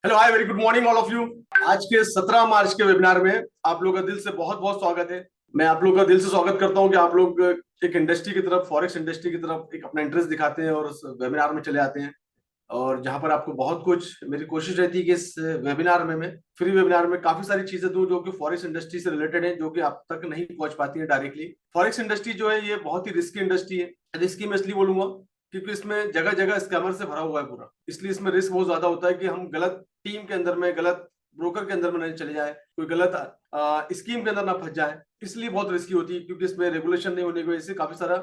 Hello, hi, very good morning all of you. आज के 17 मार्च के वेबिनार में आप लोगों का दिल से बहुत बहुत स्वागत है। मैं आप लोगों का दिल से स्वागत करता हूं कि आप लोग एक इंडस्ट्री की तरफ, फॉरेक्स इंडस्ट्री की तरफ एक अपना इंटरेस्ट दिखाते हैं और उस वेबिनार में चले आते हैं। और जहां पर आपको बहुत कुछ, मेरी कोशिश रहती है कि इस वेबिनार में मैं फ्री वेबिनार में काफी सारी चीजें दूं जो कि फॉरेक्स इंडस्ट्री से रिलेटेड है, जो कि आप तक नहीं पहुंच पाती है डायरेक्टली। फॉरेक्स इंडस्ट्री जो है ये बहुत ही रिस्की इंडस्ट्री है। रिस्की मैं इसलिए बोलूंगा क्योंकि इसमें जगह जगह स्कैमर से भरा हुआ है पूरा, इसलिए इसमें रिस्क बहुत ज्यादा होता है कि हम गलत टीम के अंदर में, गलत ब्रोकर के अंदर में नहीं चले जाए, कोई गलत स्कीम के अंदर ना फंस जाए। इसलिए बहुत रिस्की होती है क्योंकि इसमें रेगुलेशन नहीं होने की वजह से काफी सारा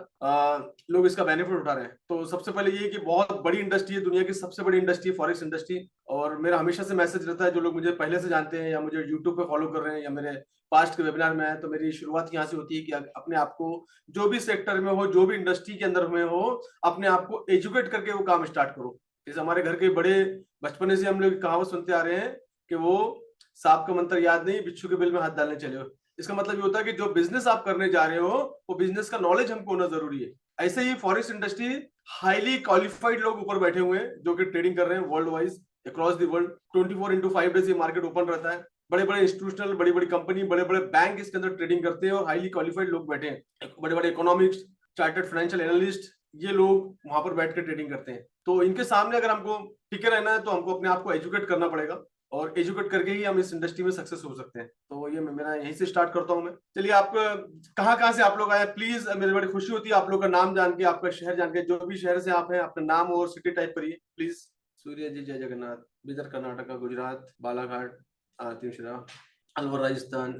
लोग इसका बेनिफिट उठा रहे हैं। तो सबसे पहले ये कि बहुत बड़ी इंडस्ट्री है, दुनिया की सबसे बड़ी इंडस्ट्री है फॉरेक्स इंडस्ट्री। और मेरा हमेशा से मैसेज रहता है, जो लोग मुझे पहले से जानते हैं या मुझे यूट्यूब पे फॉलो कर रहे हैं या मेरे पास्ट के वेबिनार में आए, तो मेरी शुरुआत यहाँ से होती है कि अपने आप को जो भी सेक्टर में हो, जो भी इंडस्ट्री के अंदर में हो, अपने आप को एजुकेट करके वो काम स्टार्ट करो। जैसे हमारे घर के बड़े बचपने से हम लोग कहावत सुनते आ रहे हैं कि वो सांप का मंत्र याद नहीं, बिच्छू के बिल में हाथ डालने चले हो। इसका मतलब ये होता है कि जो बिजनेस आप करने जा रहे हो वो बिजनेस का नॉलेज हमको होना जरूरी है। ऐसे ही फॉरेक्स इंडस्ट्री हाईली क्वालिफाइड लोग ऊपर बैठे हुए हैं जो कि ट्रेडिंग कर रहे हैं world wise, across the world. 24x5 days ये मार्केट ओपन रहता है। बड़े बड़े इंस्टीट्यूशनल, बड़ी बड़ी कंपनी, बड़े बड़े बैंक इसके अंदर ट्रेडिंग करते हैं और हाईली क्वालिफाइड लोग बैठे हैं। बड़े बड़े इकोनॉमिक्स, चार्टर्ड फाइनेंशियल एनालिस्ट, ये लोग वहां पर बैठ कर ट्रेडिंग करते हैं। तो इनके सामने अगर हमको टिके रहना है तो हमको अपने आप को एजुकेट करना पड़ेगा, और एजुकेट करके ही हम इस इंडस्ट्री में सक्सेस हो सकते हैं। तो ये मेरा यहीं से स्टार्ट करता हूं मैं। चलिए, आप कहाँ कहाँ से आप लोग आए, प्लीज। मेरी बड़ी खुशी होती है आप लोग का नाम जान के, आपका शहर जान के। जो भी शहर से आप हैं अपना नाम और सिटी टाइप करिए please. Surya ji, Jai Jagannath. Bidar Karnataka, Gujarat, Balaghat, Timshira, Alwar Rajasthan,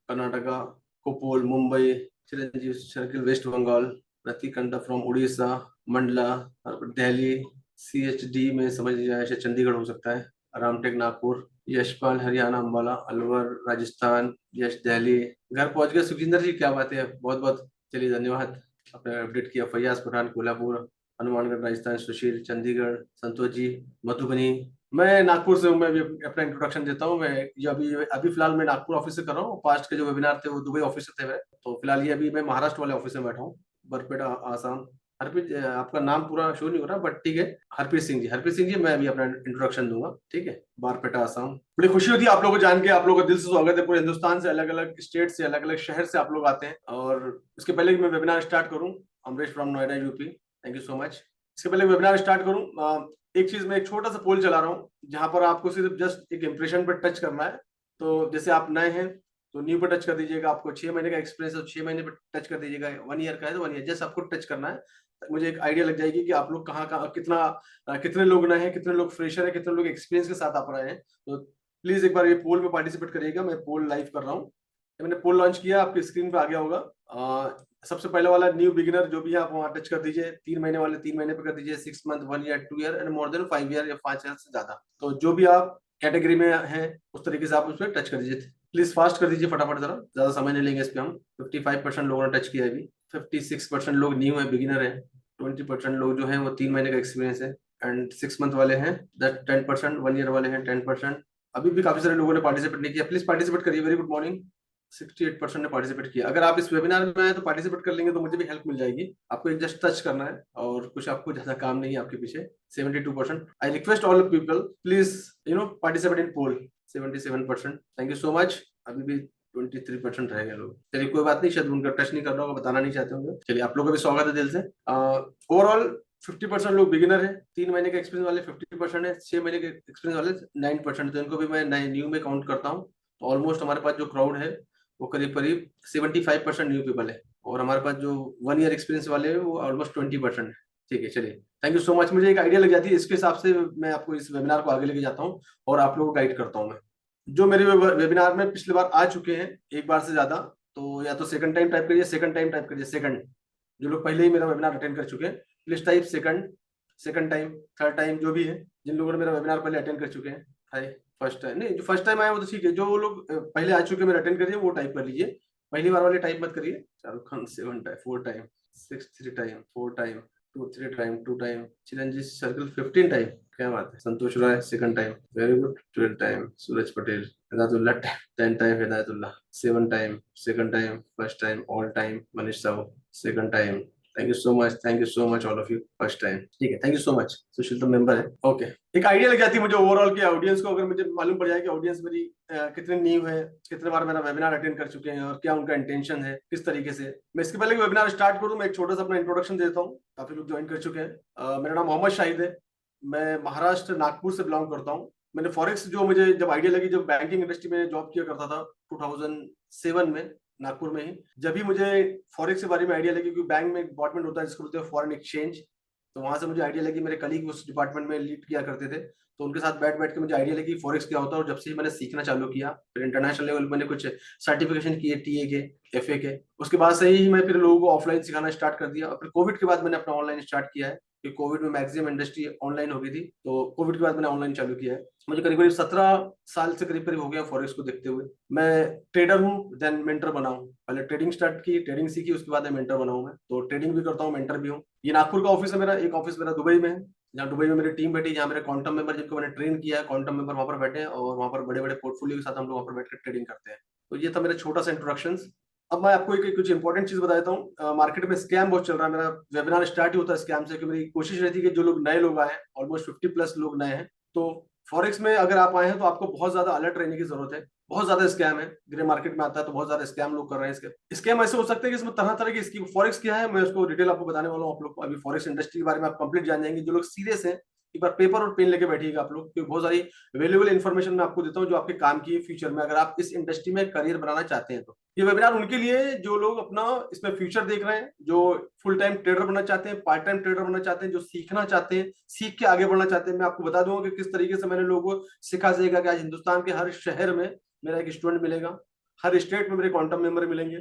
Karnataka, Koppal Mumbai, Chiranjeev circle West Bengal, Ratikanda from Orissa, Mandla, Delhi, CHD में समझ लीजिए चंडीगढ़ हो सकता है, रामटेक नागपुर, यशपाल हरियाणा अम्बाला, अलवर राजस्थान, यश दिल्ली। घर पहुंच गए सुखिंदर जी, क्या बात है, बहुत बहुत चलिए धन्यवाद। आपने अपडेट किया। फैयाज पठान कोल्हापुर, हनुमानगढ़ राजस्थान, सुशील चंडीगढ़, संतोष जी मधुबनी। मैं नागपुर से हूँ। मैं भी अपना इंट्रोडक्शन देता हूँ। मैं ये अभी अभी फिलहाल मैं नागपुर ऑफिस से कर रहा हूँ। पास्ट के जो वेबिनार थे वो दुबई ऑफिस से थे मैं। तो फिलहाल ये अभी मैं महाराष्ट्र वाले ऑफिस में बैठा हूँ, बरपेटा आसाम। हरप्रीत, आपका नाम पूरा शो नहीं हो रहा बट ठीक है। हरप्रीत सिंह जी, हरप्रीत सिंह जी, मैं अभी अपना इंट्रोडक्शन दूंगा, ठीक है। बारपेटा आसाम। बड़ी खुशी होती है आप लोगों को जान के। आप लोगों का दिल से स्वागत है। पूरे हिंदुस्तान से, अलग अलग स्टेट से, अलग अलग शहर से आप लोग आते हैं। और इसके पहले कि मैं वेबिनार स्टार्ट करूं, Amrish from Noida UP, thank you so much. इसके पहले वेबिनार स्टार्ट करूं, एक चीज मैं एक छोटा सा पोल चला रहा हूँ जहां पर आपको सिर्फ जस्ट एक इंप्रेशन पर टच करना है। तो जैसे आप नए हैं तो न्यू पे टच कर दीजिएगा। आपको 6 महीने का एक्सपीरियंस है तो 6 महीने पे टच कर दीजिएगा। 1 ईयर का है तो 1 ईयर, जस्ट आपको टच करना है। मुझे एक आइडिया लग जाएगी कि आप लोग कहाँ कहाँ कितना, कितने लोग नए हैं, कितने लोग फ्रेशर है, कितने लोग एक्सपीरियंस के साथ आप रहे हैं। तो प्लीज एक बार ये पोल में पार्टिसिपेट करिएगा। मैं पोल लाइव कर रहा हूँ। मैंने पोल लॉन्च किया, आपकी स्क्रीन पे आ गया होगा। सबसे पहले वाला न्यू बिगिनर जो भी है आप वहाँ टच कर दीजिए। 3 महीने वाले 3 महीने पे कर दीजिए, 6 month, 1 year, 2 year and more than 5 year या 5 ईयर से ज्यादा। तो जो भी आप कैटेगरी में हैं उस तरीके से आप उस पर टच कर दीजिए। प्लीज फास्ट कर दीजिए फटाफट, जरा ज्यादा समय नहीं लेंगे इस पे हम। 55% लोगों ने टच किया है अभी। 56% लोग न्यू है, बिगिनर है। 20% लोग जो है वो 3 महीने का एक्सपीरियंस है एंड 6 मंथ वाले हैं। 10%, 1 ईयर वाले हैं 10%। अभी भी काफी सारे लोगों ने पार्टिसिपेट नहीं किया, प्लीज पार्टिसिपेट करिए। Very good morning. 68% ने पार्टिसिपेट किया। अगर आप इस वेबिनार में आए तो पार्टिसिपेट कर लेंगे तो मुझे भी हेल्प मिल जाएगी। आपको एक जस्ट टच करना है और कुछ आपको ज्यादा काम नहीं है आपके पीछे। 72%। I request all people please participate in poll. 77%, thank you so much. अभी भी 23% रह गए लोग। चलिए कोई बात नहीं, शायद उनका टच नहीं कर रहा होगा, बताना नहीं चाहते होंगे। चलिए, आप लोगों का भी स्वागत है दिल से। ओवरऑल 50% लोग बिगिनर है। 3 महीने के एक्सपीरियंस वाले 50% है। 6 महीने के एक्सपीरियंस वाले 9%। तो इनको भी मैं न्यू में काउंट करता हूँ। तो ऑलमोस्ट हमारे पास जो क्राउड है वो करीब करीब 75% न्यू पीपल है। और हमारे पास जो 1 ईयर एक्सपीरियंस वाले हैं वो ऑलमोस्ट 20% है। ठीक है, चलिए, थैंक यू सो मच। मुझे एक आइडिया लग जाती है, इसके हिसाब से मैं आपको इस वेबिनार को आगे लेके जाता हूँ और आप लोगों को गाइड करता हूँ मैं। जो मेरे वेबिनार में पिछले बार आ चुके हैं एक बार से ज्यादा, तो या तो सेकंड टाइम टाइप करिए, सेकंड टाइम टाइप करिए, सेकंड। जो लोग पहले ही मेरा वेबिनार अटेंड कर चुके हैं please type second, second time, third time, जो भी है। जिन लोगों ने मेरा वेबिनार पहले अटेंड कर चुके हैं, हाय। फर्स्ट टाइम नहीं, जो फर्स्ट टाइम आया वो तो ठीक है। जो लोग पहले आ चुके हैं मेरा अटेंड करिए, वो टाइप कर लीजिए। पहली बार वाले टाइप मत करिए। Shahrukh Khan 7 time, 4 time, 6 3 time, 4 time, 2 3 time, 2 time, Chiranjeev circle 15 time, क्या बात है। Santosh Rai second time, very good. 12 time, Suraj Patel, Hidayatullah 10 time, Hidayatullah 7 time, second time, first time, all time, Manish Sahu second time, thank you so much all of you first time. ठीक है, thank you so much. Sushil तो member है, okay. एक idea लग जाती है मुझे overall की ऑडियंस को, अगर मुझे मालूम पड़ जाए कि ऑडियंस मेरी कितनी न्यू है, कितने बार मेरा वेबिनार अटेंड कर चुके हैं और क्या उनका इंटेंशन है, किस तरीके से। मैं इसके पहले वेबिनार स्टार्ट करूं, मैं एक छोटा सा अपना इंट्रोडक्शन देता हूँ। काफी लोग ज्वाइन कर चुके हैं। मेरा नाम मोहम्मद शाहिद है। मैं महाराष्ट्र नागपुर से बिलोंग करता हूँ। मैंने फॉरेक्स, जो मुझे जब आइडिया लगी, जब बैंकिंग इंडस्ट्री में जॉब किया करता था 2007 में, नागपुर में ही, जब भी मुझे फॉरेक्स के बारे में आइडिया लगी, क्योंकि बैंक में एक डिपार्टमेंट होता है जिसको बोलते हैं फॉरेन एक्सचेंज, तो वहां से मुझे आइडिया लगी। मेरे कलीग उस डिपार्टमेंट में लीड किया करते थे, तो उनके साथ बैठ बैठ के मुझे आइडिया लगी फॉरेक्स क्या होता है। और जब से ही मैंने सीखना चालू किया, फिर इंटरनेशनल लेवल मैंने कुछ सर्टिफिकेशन किए, टीए के, एफए के। उसके बाद से ही मैं फिर लोगों को ऑफलाइन सिखाना स्टार्ट कर दिया। और फिर कोविड के बाद मैंने अपना ऑनलाइन स्टार्ट किया है, कि कोविड में मैक्सिमम इंडस्ट्री ऑनलाइन हो गई थी, तो कोविड के बाद मैंने ऑनलाइन चालू किया है। मुझे करीब करीब 17 साल से करीब करीब हो गया फॉरेक्स को देखते हुए। मैं ट्रेडर हूँ, देन मेंटर बना हूँ। पहले ट्रेडिंग स्टार्ट की, ट्रेडिंग सीखी, उसके बाद मैं मेंटर बना हूँ। मैं तो ट्रेडिंग भी करता हूँ, मेंटर भी हूँ। ये नागपुर का ऑफिस है मेरा, एक ऑफिस मेरा दुबई में है, जहाँ दुबई में मेरी टीम बैठी, जहाँ मेरे क्वांटम मेंबर जिनको मैंने ट्रेन किया है, क्वांटम मेंबर वहाँ पर बैठे हैं, और वहाँ पर बड़े बड़े पोर्टफोलियो के साथ हम लोग वहाँ पर बैठकर ट्रेडिंग करते हैं। तो ये था मेरा छोटा सा इंट्रोडक्शन। अब मैं आपको एक कुछ इंपॉर्टेंट चीज बता देता हूँ। मार्केट में स्कैम बहुत चल रहा है। मेरा वेबिनार स्टार्ट ही होता है स्कैम से, कि मेरी कोशिश रहती है कि जो लोग नए लोग आए हैं, ऑलमोस्ट 50+ लोग नए हैं, तो फॉरेक्स में अगर आप आए हैं तो आपको बहुत ज्यादा अलर्ट रहने की जरूरत है। बहुत ज्यादा स्कैम है, ग्रे मार्केट में आता है तो बहुत ज्यादा स्कैम लोग कर रहे हैं। इसके स्कैम ऐसे हो सकते हैं कि इसमें तरह तरह की स्कीम। फॉरेक्स क्या है मैं उसको डिटेल आपको बताने वाला हूँ। आप लोग को अभी फॉरेक्स इंडस्ट्री के बारे में आप कंप्लीट जान जाएंगे। जो लोग सीरियस हैं, एक बार पेपर और पेन लेके बैठिएगा आप लोग, क्योंकि बहुत सारी वैल्यूएबल इन्फॉर्मेशन मैं आपको देता हूँ जो आपके काम की है फ्यूचर में, अगर आप इस इंडस्ट्री में करियर बनाना चाहते हैं तो। ये वेबिनार उनके लिए जो लोग अपना इसमें फ्यूचर देख रहे हैं, जो फुल टाइम ट्रेडर बनना चाहते हैं, पार्ट टाइम ट्रेडर बनना चाहते हैं, जो सीखना चाहते हैं, सीख के आगे बढ़ना चाहते हैं। मैं आपको बता दूंगा कि किस तरीके से मैंने लोगों को सिखा जाएगा कि आज हिंदुस्तान के हर शहर में मेरा एक स्टूडेंट मिलेगा, हर स्टेट में मेरे क्वांटम मेंबर मिलेंगे,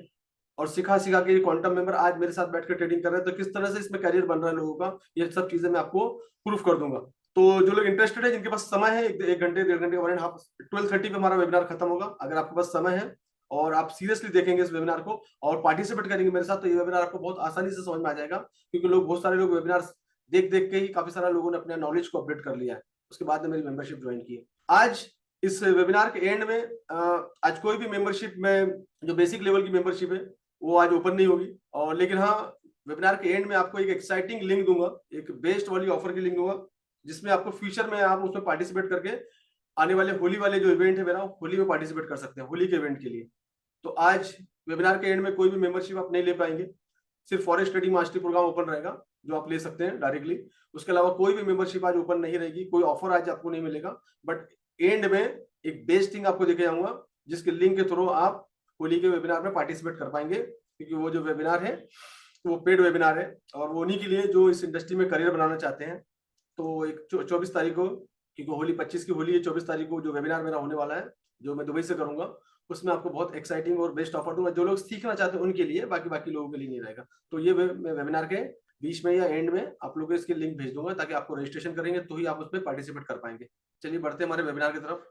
और सिखा सिखा के ये क्वांटम मेंबर आज मेरे साथ बैठकर ट्रेडिंग कर रहे हैं। तो किस तरह से इसमें करियर बन रहा है लोगों का, ये सब चीजें मैं आपको प्रूफ कर दूंगा। तो जो लोग इंटरेस्टेड है, जिनके पास समय है, एक घंटे, 1.5 घंटे, 1.5, 12:30 पे हमारा वेबिनार खत्म होगा। अगर आपके पास समय है और आप सीरियसली देखेंगे इस वेबिनार को और पार्टिसिपेट करेंगे मेरे साथ, तो ये वेबिनार आपको बहुत आसानी से समझ में आ जाएगा। क्योंकि लोग, बहुत सारे लोग वेबिनार देख देख के ही, काफी सारे लोगों ने अपने नॉलेज को अपडेट कर लिया है, उसके बाद में मेरी मेंबरशिप ज्वाइन की है। आज इस वेबिनार के एंड में आज कोई भी मेंबरशिप में, जो बेसिक लेवल की मेंबरशिप है, वो आज ओपन नहीं होगी। और लेकिन हाँ, वेबिनार के एंड में आपको एक एक्साइटिंग लिंक दूंगा, एक बेस्ट वाली ऑफर की लिंक दूंगा, जिसमें आपको फ्यूचर में आप उसमें पार्टिसिपेट करके आने वाले होली वाले जो इवेंट है मेरा, होली में पार्टिसिपेट कर सकते हैं, होली के इवेंट के लिए। तो आज वेबिनार के एंड में कोई भी मेंबरशिप आप नहीं ले पाएंगे, सिर्फ forex trading mastery programme open रहेगा, जो आप ले सकते हैं डायरेक्टली। उसके अलावा कोई भी मेंबरशिप आज ओपन नहीं रहेगी, कोई ऑफर आज आपको नहीं मिलेगा। बट एंड में एक बेस्ट थिंग आपको देखे जाऊंगा, जिसके लिंक के थ्रू आप होली के वेबिनार में पार्टिसिपेट कर पाएंगे। क्योंकि वो जो वेबिनार है वो पेड वेबिनार है, और वो उन्हीं के लिए जो इस इंडस्ट्री में करियर बनाना चाहते हैं। तो एक 24 तारीख को, क्योंकि होली 25 की होली है, 24 तारीख को जो वेबिनार मेरा होने वाला है, जो मैं दुबई से करूंगा, उसमें आपको बहुत एक्साइटिंग और बेस्ट ऑफर दूंगा। जो लोग सीखना चाहते हैं उनके लिए, बाकी बाकी लोगों के लिए नहीं रहेगा। तो ये मैं वेबिनार के बीच में या एंड में आप लोगों को इसकी लिंक भेज दूंगा, ताकि आपको रजिस्ट्रेशन करेंगे तो ही आप उसमें पार्टिसिपेट कर पाएंगे। चलिए बढ़ते हैं हमारे वेबिनार की तरफ।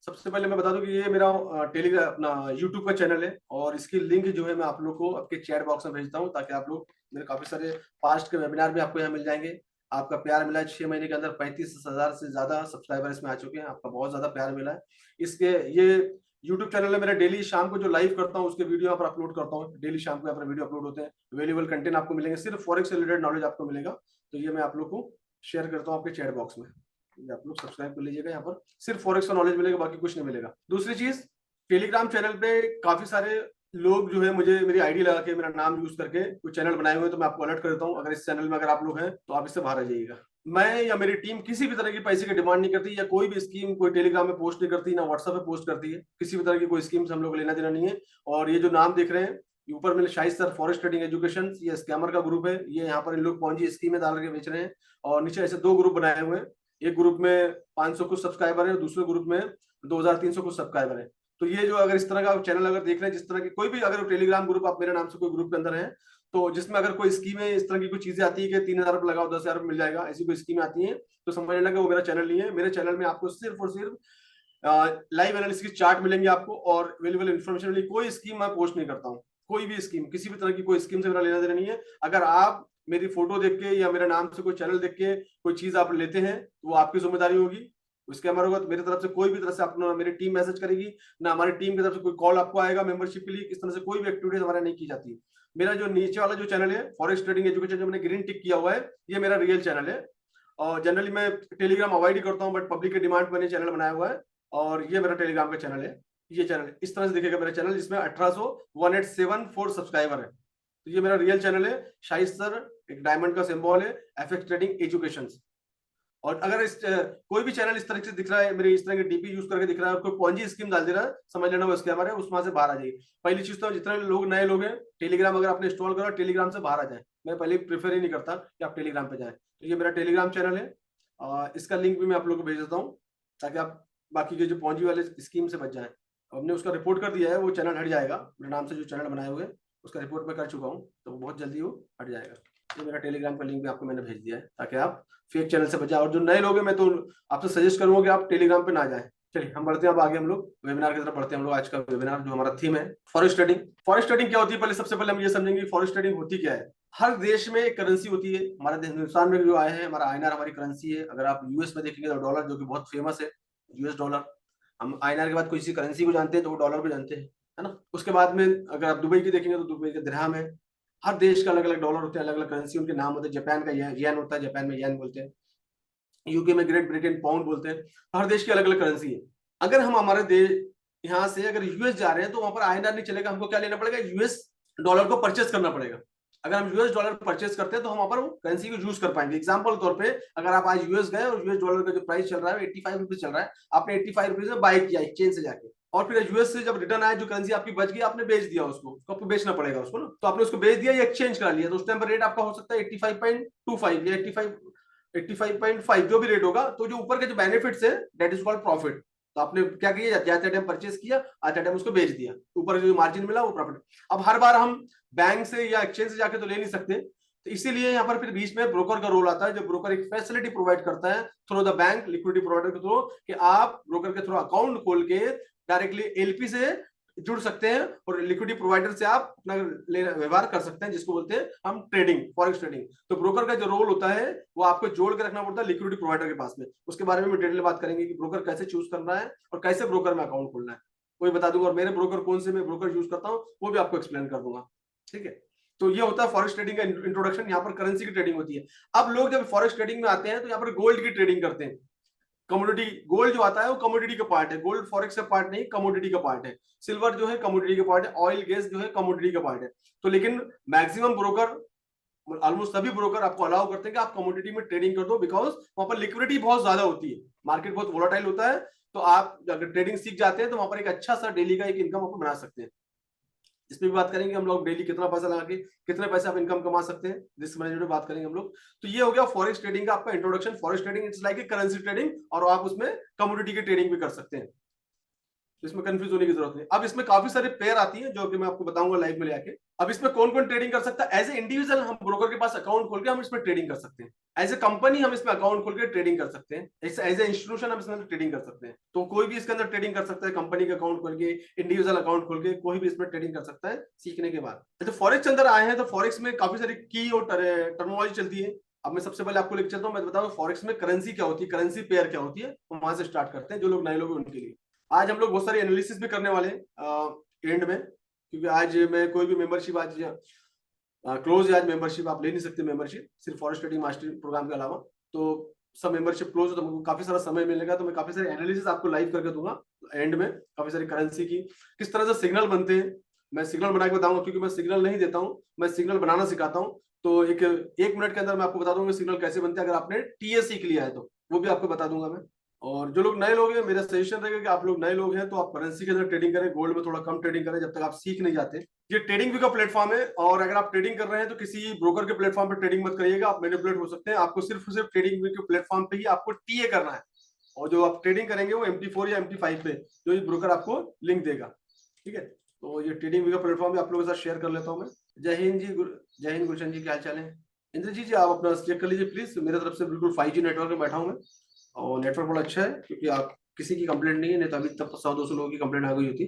सबसे पहले मैं बता दूं कि ये मेरा टेलीग्राम, अपना यूट्यूब का चैनल है, और इसकी लिंक जो है मैं आप लोग को आपके चैट बॉक्स में भेजता हूँ, ताकि आप लोग, मेरे काफी सारे पास्ट के वेबिनार भी आपको यहाँ मिल जाएंगे। आपका प्यार मिला है, 6 महीने के अंदर 35,000 से ज्यादा सब्सक्राइबर इसमें आ चुके हैं, आपका बहुत ज्यादा प्यार मिला है। इसके ये यूट्यूब चैनल है मेरा, डेली शाम को जो लाइव करता हूँ उसके वीडियो यहाँ पर अपलोड करता हूँ। डेली शाम को यहाँ पर वीडियो अपलोड होते हैं, अवेलेबल कंटेंट आपको मिलेंगे, सिर्फ फॉरेक्स से रिलेटेड नॉलेज आपको मिलेगा। तो ये मैं आप लोग को शेयर करता हूँ आपके चैट बॉक्स में, आप लोग सब्सक्राइब कर लीजिएगा। यहाँ पर सिर्फ फॉरेक्स का नॉलेज मिलेगा, बाकी कुछ नहीं मिलेगा। दूसरी चीज, टेलीग्राम चैनल पे काफी सारे लोग जो है मुझे मेरी आईडी लगा के, मेरा नाम यूज करके कोई चैनल बनाए हुए हैं, तो मैं आपको अलर्ट कर देता हूँ। अगर इस चैनल में अगर आप लोग हैं तो आप इससे बाहर आ जाइएगा। मैं या मेरी टीम किसी भी तरह की पैसे की डिमांड नहीं करती, या कोई भी स्कीम कोई टेलीग्राम में पोस्ट नहीं करती, ना व्हाट्सएप पे पोस्ट करती है। किसी भी तरह की कोई स्कीम से हम लोग लेना देना नहीं है। और ये जो नाम देख रहे हैं, ये ऊपर मेरे Shahid sir forex trading education, ये स्कैमर का ग्रुप है। ये यहाँ पर इन लोग पॉन्जी स्कीमें डाल के बेच रहे हैं। और नीचे ऐसे 2 ग्रुप बनाए हुए हैं, एक ग्रुप में 500 कुछ सब्सक्राइबर है, दूसरे ग्रुप में 2300 कुछ सब्सक्राइबर है। तो ये जो, अगर इस तरह का चैनल अगर देख रहे हैं, जिस तरह की कोई भी अगर टेलीग्राम ग्रुप आप मेरे नाम से कोई ग्रुप के अंदर है, तो जिसमें अगर कोई स्कीमें इस तरह की कोई चीजें आती है कि 3,000 रुपये लगाओ 10,000 रुपये मिल जाएगा, ऐसी कोई स्कीमें आती है, तो समझ लेना कि वो मेरा चैनल नहीं है। मेरे चैनल में आपको सिर्फ और सिर्फ लाइव एनालिसिस चार्ट मिलेंगे आपको, और अवेलेबल इन्फॉर्मेशन मिलेगी। कोई स्कीम मैं पोस्ट नहीं करता हूँ, कोई भी स्कीम, किसी भी तरह की कोई स्कीम से मेरा लेना देना नहीं है। अगर आप मेरी फोटो देख के या मेरे नाम से कोई चैनल देख के कोई चीज आप लेते हैं, तो वो आपकी जिम्मेदारी होगी। उसके हमारे होगा तो मेरी तरफ से कोई भी तरह से आपको, मेरी टीम मैसेज करेगी ना, हमारी टीम की तरफ से कोई कॉल आपको आएगा मेंबरशिप के लिए। इस तरह से कोई भी एक्टिविटीज हमारे नहीं की जाती है। मेरा जो नीचे वाला जो चैनल है फॉरेक्स ट्रेडिंग एजुकेशन, जो मैंने ग्रीन टिक किया हुआ है, ये मेरा रियल चैनल है। और जनरली मैं टेलीग्राम अवॉइड ही करता हूँ, बट पब्लिक के डिमांड पर मैंने चैनल बनाया हुआ है, और ये मेरा टेलीग्राम का चैनल है। ये चैनल इस तरह से दिखेगा मेरा चैनल, जिसमें 18,187 सब्सक्राइबर है। तो ये मेरा रियल चैनल है, शाहिद सर, एक डायमंड का सिंबल है, एफएक्स ट्रेडिंग एजुकेशन। और अगर कोई भी चैनल इस तरह से दिख रहा है, मेरे इस तरह के डीपी यूज करके दिख रहा है, और कोई पॉन्जी स्कीम डाल दे रहा है, समझ लेना वो स्कैमर है, उसमें से बाहर आ जाइए। पहली चीज तो जितने लोग नए लोग हैं, टेलीग्राम अगर आपने इंस्टॉल करा, टेलीग्राम से बाहर आ जाए। मैं पहले प्रेफर ही नहीं करता कि आप टेलीग्राम पे जाए। तो ये मेरा टेलीग्राम चैनल है, इसका लिंक भी मैं आप लोग को भेज देता हूँ, ताकि आप बाकी के जो पॉन्जी वाले स्कीम से बच जाए। हमने उसका रिपोर्ट कर दिया है, वो चैनल हट जाएगा। मेरे नाम से जो चैनल बनाए हुए उसका रिपोर्ट मैं कर चुका हूँ, तो बहुत जल्दी वो हट जाएगा। ये मेरा टेलीग्राम का लिंक भी आपको मैंने भेज दिया है, ताकि आप फेक चैनल से बचाए। और जो नए लोग हैं, मैं तो आपसे सजेस्ट करूंगा कि आप टेलीग्राम पे ना जाएं। चलिए हम बढ़ते हैं, अब आगे हम लोग वेबिनार की तरफ बढ़ते हैं। हम लोग आज का वेबिनार जो हमारा थीम है फॉरेक्स ट्रेडिंग। फॉरेक्स ट्रेडिंग क्या होती है, पहले सबसे पहले हम ये समझेंगे फॉरेक्स ट्रेडिंग होती क्या है। हर देश में एक करेंसी होती है। हमारे हिंदुस्तान में जो आए हैं, हमारा आईएनआर हमारी करेंसी है। अगर आप यूएस में देखेंगे तो डॉलर, जो कि बहुत फेमस है, यूएस डॉलर। हम आईएनआर के बाद किसी करेंसी को जानते हैं तो वो डॉलर को जानते हैं, है ना। उसके बाद में अगर आप दुबई की देखेंगे तो दुबई का दिरहम है। हर देश का अलग अलग डॉलर होते हैं, अलग अलग करेंसी, उनके नाम होते हैं। जापान का येन होता है, जापान में येन बोलते हैं। यूके में ग्रेट ब्रिटेन पाउंड बोलते हैं। हर देश की अलग अलग करेंसी है। अगर हम हमारे देश यहाँ से अगर यूएस जा रहे हैं तो वहां पर आईएनआर नहीं चलेगा, हमको क्या लेना पड़ेगा, यूएस डॉलर को परचेस करना पड़ेगा। अगर हम यूएस डॉलर परचेस करते हैं तो हम वहां पर करेंसी को यूज कर पाएंगे। एग्जाम्पल तौर पे, अगर आप आज यूएस गए और यूएस डॉलर का जो प्राइस चल रहा है 85 रुपीज चल रहा है, आपने 85 रुपीज में बाय किया एक्सचेंज से जाके, और फिर यूएस से जब रिटर्न आया, जो करेंसी आपकी बच गई, आपने बेच दिया उसको आपको बेचना पड़ेगा उसको ना। तो आपने उसको बेच दिया या एक्सचेंज करा लिया, तो उस टाइम पर रेट आपका हो सकता है 85.25 या 85.5, जो भी रेट होगा। तो जो ऊपर के जो बेनिफिट्स है, दैट इज कॉल्ड प्रॉफिट। तो आपने क्या किया, जाते टाइम परचेस किया, आते टाइम उसको बेच दिया, ऊपर जो मार्जिन मिला वो प्रॉफिट। अब हर बार हम बैंक से या एक्सचेंज से जाके तो ले नहीं सकते, तो इसीलिए यहाँ पर फिर बीच में ब्रोकर का रोल आता है। जो ब्रोकर एक फैसिलिटी प्रोवाइड करता है through the bank, liquidity provider के थ्रू, कि आप ब्रोकर के थ्रू अकाउंट खोल के डायरेक्टली एलपी से जुड़ सकते हैं, और लिक्विडिटी प्रोवाइडर से आप अपना व्यवहार कर सकते हैं, जिसको बोलते हैं हम ट्रेडिंग, फॉरेक्स ट्रेडिंग। तो ब्रोकर का जो रोल होता है वो आपको जोड़ के रखना पड़ता है लिक्विडिटी प्रोवाइडर के पास में। उसके बारे में डिटेल बात करेंगे कि ब्रोकर कैसे चूज करना है और कैसे ब्रोकर में अकाउंट खोलना है, वो भी बता दूंगा। और मेरे ब्रोकर कौन से मैं ब्रोकर यूज करता हूँ वो भी आपको एक्सप्लेन कर दूंगा, ठीक है। तो ये होता है फॉरेक्स ट्रेडिंग का इंट्रोडक्शन। यहाँ पर करेंसी की ट्रेडिंग होती है। अब लोग जब फॉरेक्स ट्रेडिंग में आते हैं तो यहाँ पर गोल्ड की ट्रेडिंग करते हैं। कमोडिटी गोल्ड जो आता है वो कमोडिटी का पार्ट है, गोल्ड फॉरेक्स का पार्ट नहीं, कमोडिटी का पार्ट है। सिल्वर जो है कमोडिटी का पार्ट है, ऑयल गैस जो है कमोडिटी का पार्ट है। तो लेकिन मैक्सिमम ब्रोकर, ऑलमोस्ट सभी ब्रोकर आपको अलाउ करते हैं कि आप कमोडिटी में ट्रेडिंग कर दो, बिकॉज वहां पर लिक्विडिटी बहुत ज्यादा होती है, मार्केट बहुत वोलाटाइल होता है। तो आप अगर ट्रेडिंग सीख जाते हैं तो वहां पर एक अच्छा सा डेली का एक इनकम आप बना सकते हैं। इसमें भी बात करेंगे हम लोग, डेली कितना पैसा लगा के कितने पैसे आप इनकम कमा सकते हैं, रिस्क मैनेजमेंट में बात करेंगे हम लोग। तो ये हो गया फॉरेक्स ट्रेडिंग का आपका introduction. Forex trading it's like a currency trading, और आप उसमें कमोडिटी की ट्रेडिंग भी कर सकते हैं। तो इसमें कंफ्यूज होने की जरूरत नहीं। अब इसमें काफी सारे पेयर आती है, जो कि मैं आपको बताऊंगा लाइव में लेके। अब इसमें कौन कौन ट्रेडिंग कर सकता है। एज ए इंडिविजुअल हम ब्रोकर के पास अकाउंट खोल के हम इसमें ट्रेडिंग कर सकते हैं। एज ए कंपनी हम इसमें अकाउंट खोल के ट्रेडिंग कर सकते हैं। एज ए इंस्टीट्यूशन हम इसमें ट्रेडिंग कर सकते हैं। तो कोई भी इसके अंदर ट्रेडिंग कर सकता है, कंपनी का अकाउंट खोल के, इंडिविजुअल अकाउंट खोल के, कोई भी इसमें ट्रेडिंग कर सकता है सीखने के बाद। तो फॉरेक्स अंदर आए हैं तो फॉरेक्स में काफी सारी की और टर्मिनोलॉजी चलती है। अब मैं सबसे पहले आपको लेकर चलता हूँ, मैं बताऊँ फॉरेक्स में करेंसी क्या होती है, करेंसी पेयर क्या होती है, हम वहां से स्टार्ट करते हैं, जो लोग नए लोग हैं उनके लिए। आज हम लोग बहुत सारी एनालिसिस भी करने वाले हैं एंड में, क्योंकि आज मैं कोई भी मेंबरशिप आज क्लोज है। आज मेंबरशिप आप ले नहीं सकते, मेंबरशिप सिर्फ फॉरेक्स ट्रेडिंग मास्टरी प्रोग्राम के अलावा। तो सब मेंबरशिप क्लोज है, तो मुझे काफी सारा समय मिलेगा, तो मैं काफी सारी एनालिसिस आपको लाइव करके दूंगा एंड में। काफी सारी करेंसी की किस तरह से सिग्नल बनते हैं, मैं सिग्नल बना के बताऊंगा, क्योंकि मैं सिग्नल नहीं देता हूँ, मैं सिग्नल बनाना सिखाता हूँ। तो एक मिनट के अंदर मैं आपको बता दूंगा सिग्नल कैसे बनते हैं। अगर आपने टीए सीख लिया है तो वो भी आपको बता दूंगा मैं। और जो लोग नए लोग हैं, मेरा सजेशन रहेगा कि आप लोग नए लोग हैं तो आप करेंसी के अंदर ट्रेडिंग करें, गोल्ड में थोड़ा कम ट्रेडिंग करें जब तक आप सीख नहीं जाते। ये ट्रेडिंग भी का प्लेटफॉर्म है, और अगर आप ट्रेडिंग कर रहे हैं तो किसी ब्रोकर के प्लेटफॉर्म पर ट्रेडिंग मत करिएगा, आप मैनिपुलेट हो सकते हैं। आपको सिर्फ ट्रेडिंग के प्लेटफॉर्म पे ही आपको टीए करना है, और जो आप ट्रेडिंग करेंगे वो MT4 या MT5 पे, जो ये ब्रोकर आपको लिंक देगा, ठीक है। तो ये ट्रेडिंग का प्लेटफॉर्म भी आप लोगों के साथ शेयर कर लेता हूँ मैं। जय हिंद जी, जय हिंद गुलशन जी, क्या हाल चाल है। इंद्रजीत जी आप अपना चेक कर लीजिए प्लीज, मेरे तरफ से बिल्कुल 5G नेटवर्क में बैठा हूँ मैं, और नेटवर्क बड़ा अच्छा है, क्योंकि आप किसी की कंप्लेंट नहीं है, नहीं तो अभी तक 100-200 लोगों की कंप्लेंट आ गई होती।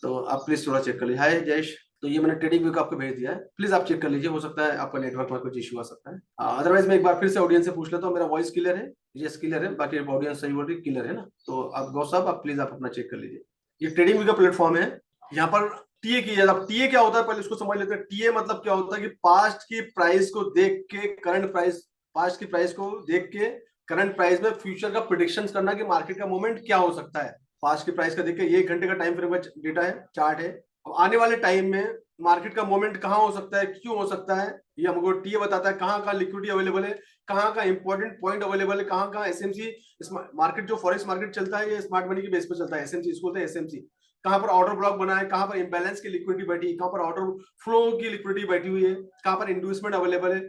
तो आप प्लीज थोड़ा चेक कर लीजिए। हाय जयेश, तो ये मैंने ट्रेडिंग व्यू का आपको भेज दिया है, प्लीज आप चेक कर लीजिए, हो सकता है आपका नेटवर्क में कुछ इशू आ सकता है। अदरवाइज मैं एक बार फिर से ऑडियंस से पूछ लेता हूँ, मेरा वॉइस क्लियर है, यस क्लियर है, बाकी ऑडियंस सही बोल रही क्लियर है ना। तो आप गौ साहब आप प्लीज आप अपना चेक कर लीजिए। ये ट्रेडिंग व्यू का प्लेटफॉर्म है, यहाँ पर टीए की है। अब टीए क्या होता है पहले उसको समझ लेते हैं। टीए मतलब क्या होता है कि पास्ट की प्राइस को देख के करंट प्राइस, पास्ट की प्राइस को देख के करंट प्राइस में फ्यूचर का प्रिडिक्शंस करना कि मार्केट का मूवमेंट क्या हो सकता है। पास्ट की प्राइस का देख के, ये 1 घंटे का टाइम फ्रेम का डेटा है, चार्ट है। अब आने वाले टाइम में मार्केट का मूवमेंट कहाँ हो सकता है, क्यों हो सकता है, ये हमको टीए बताता है। कहाँ कहाँ लिक्विडिटी अवेलेबल है, कहाँ कहाँ इंपॉर्टेंट पॉइंट अवेलेबल है, कहाँ कहाँ एसएमसी मार्केट, जो फॉरेक्स मार्केट चलता है ये स्मार्ट मनी के बेस पे चलता है, एसएमसी इसको बोलते हैं एसएमसी। कहां पर ऑर्डर ब्लॉक बना है, कहां पर इंबैलेंस की लिक्विडिटी बैठी है, कहां पर ऑर्डर फ्लो की लिक्विडिटी बैठी हुई है, कहां पर इंड्यूसमेंट अवेलेबल है।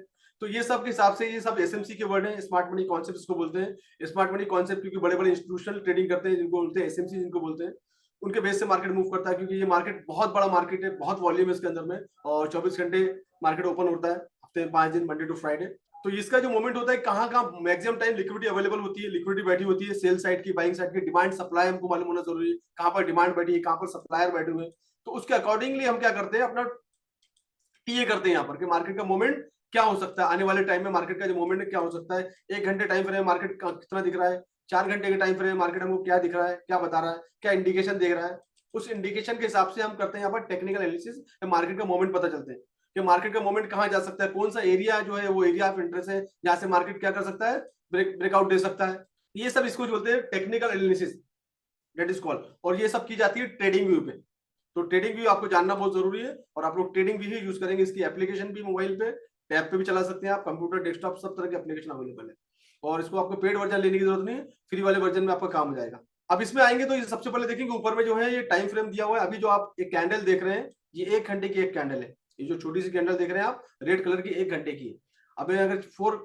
तो ये सब के हिसाब से ये सब एसएमसी के वर्ड है, स्मार्ट मनी कॉन्सेप्ट इसको बोलते हैं। स्मार्ट मनी कॉन्सेप्ट क्योंकि बड़े बड़े इंस्टीट्यूशनल ट्रेडिंग करते हैं जिनको बोलते हैं एसएमसी, जिनको बोलते हैं, उनके बेस से मार्केट मूव करता है। क्योंकि ये मार्केट बहुत बड़ा मार्केट है, बहुत वॉल्यूम है इसके अंदर में, और 24 घंटे मार्केट ओपन होता है, हफ्ते में 5 दिन, मंडे टू फ्राइडे। तो इसका जो मोमेंट होता है, कहाँ कहाँ मैक्सिमम टाइम लिक्विडिटी अवेलेबल होती है, लिक्विडिटी बैठी होती है, सेल साइड की, बाइंग साइड की, डिमांड सप्लाई हमको मालूम होना जरूरी है, कहाँ पर डिमांड बैठी है, कहाँ पर सप्लायर बैठे हुए हैं। तो उसके अकॉर्डिंगली हम क्या करते हैं, अपना टीए करते हैं यहाँ पर कि मार्केट का मूवमेंट क्या हो सकता है, आने वाले टाइम में मार्केट का जो मूवमेंट है क्या हो सकता है। 1 घंटे टाइम फ्रेम मार्केट का कितना दिख रहा है, 4 घंटे के टाइम फ्रेम मार्केट हमको क्या दिख रहा है, क्या बता रहा है, क्या इंडिकेशन दे रहा है। उस इंडिकेशन के हिसाब से हम करते हैं यहाँ पर टेक्निकल एनालिसिस, मार्केट का मूवमेंट पता चलते हैं कि मार्केट का मूवमेंट कहाँ जा सकता है, कौन सा एरिया जो है वो एरिया ऑफ इंटरेस्ट है जहां से मार्केट क्या कर सकता है, ब्रेकआउट दे सकता है। ये सब इसको बोलते हैं technical analysis, that is called. और ये सब की जाती है ट्रेडिंग व्यू पे। तो ट्रेडिंग व्यू आपको जानना बहुत जरूरी है, और आप लोग ट्रेडिंग व्यू ही यूज करेंगे। इसकी एप्लीकेशन भी मोबाइल पे, टैब पे भी चला सकते हैं आप, कंप्यूटर, डेस्कटॉप, सब तरह के एप्लीकेशन अवेलेबल है। और इसको आपको पेड वर्जन लेने की जरूरत नहीं है, फ्री वाले वर्जन में आपका काम हो जाएगा। अब इसमें आएंगे तो ये सबसे पहले देखेंगे ऊपर में जो है ये टाइम फ्रेम दिया हुआ है। अभी जो आप एक कैंडल देख रहे हैं, ये 1 घंटे की एक कैंडल है। ये जो छोटी सी कैंडल देख रहे हैं आप, रेड कलर की, 1 घंटे की है। अब अगर 4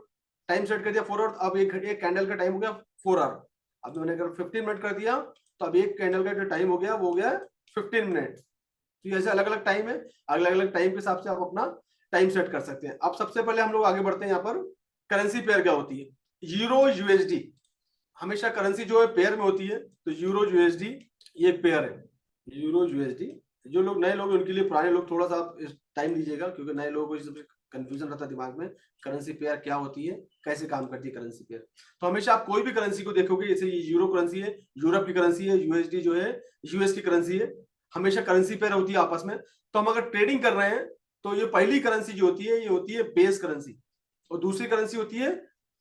टाइम सेट कर दिया 4 आवर, अब एक कैंडल का टाइम हो गया 4 आवर। अब मैंने अगर 15 मिनट कर दिया तो अब एक कैंडल का जो टाइम हो गया वो हो गया 15 मिनट। तो ऐसे अलग अलग टाइम है, अलग अलग टाइम के हिसाब से आप अपना टाइम सेट कर सकते हैं। अब सबसे पहले हम लोग आगे बढ़ते हैं यहाँ पर, करेंसी पेयर क्या होती है। यूरो यूएसडी, हमेशा करेंसी जो है पेयर में होती है। तो यूरो यूएसडी ये पेयर है, यूरो यूएसडी। जो लोग नए लोग उनके लिए, पुराने लोग थोड़ा सा आप टाइम दीजिएगा, क्योंकि नए लोगों को कंफ्यूजन रहता है दिमाग में, करेंसी पेयर क्या होती है, कैसे काम करती है करेंसी पेयर। तो हमेशा आप कोई भी करेंसी को देखोगे, जैसे ये यूरो करेंसी है, यूरोप की करेंसी है, यूएसडी जो है यूएस की करेंसी है, हमेशा करेंसी पेयर होती है आपस में। तो हम अगर ट्रेडिंग कर रहे हैं तो ये पहली करेंसी जो होती है ये होती है बेस करेंसी, और दूसरी करेंसी होती है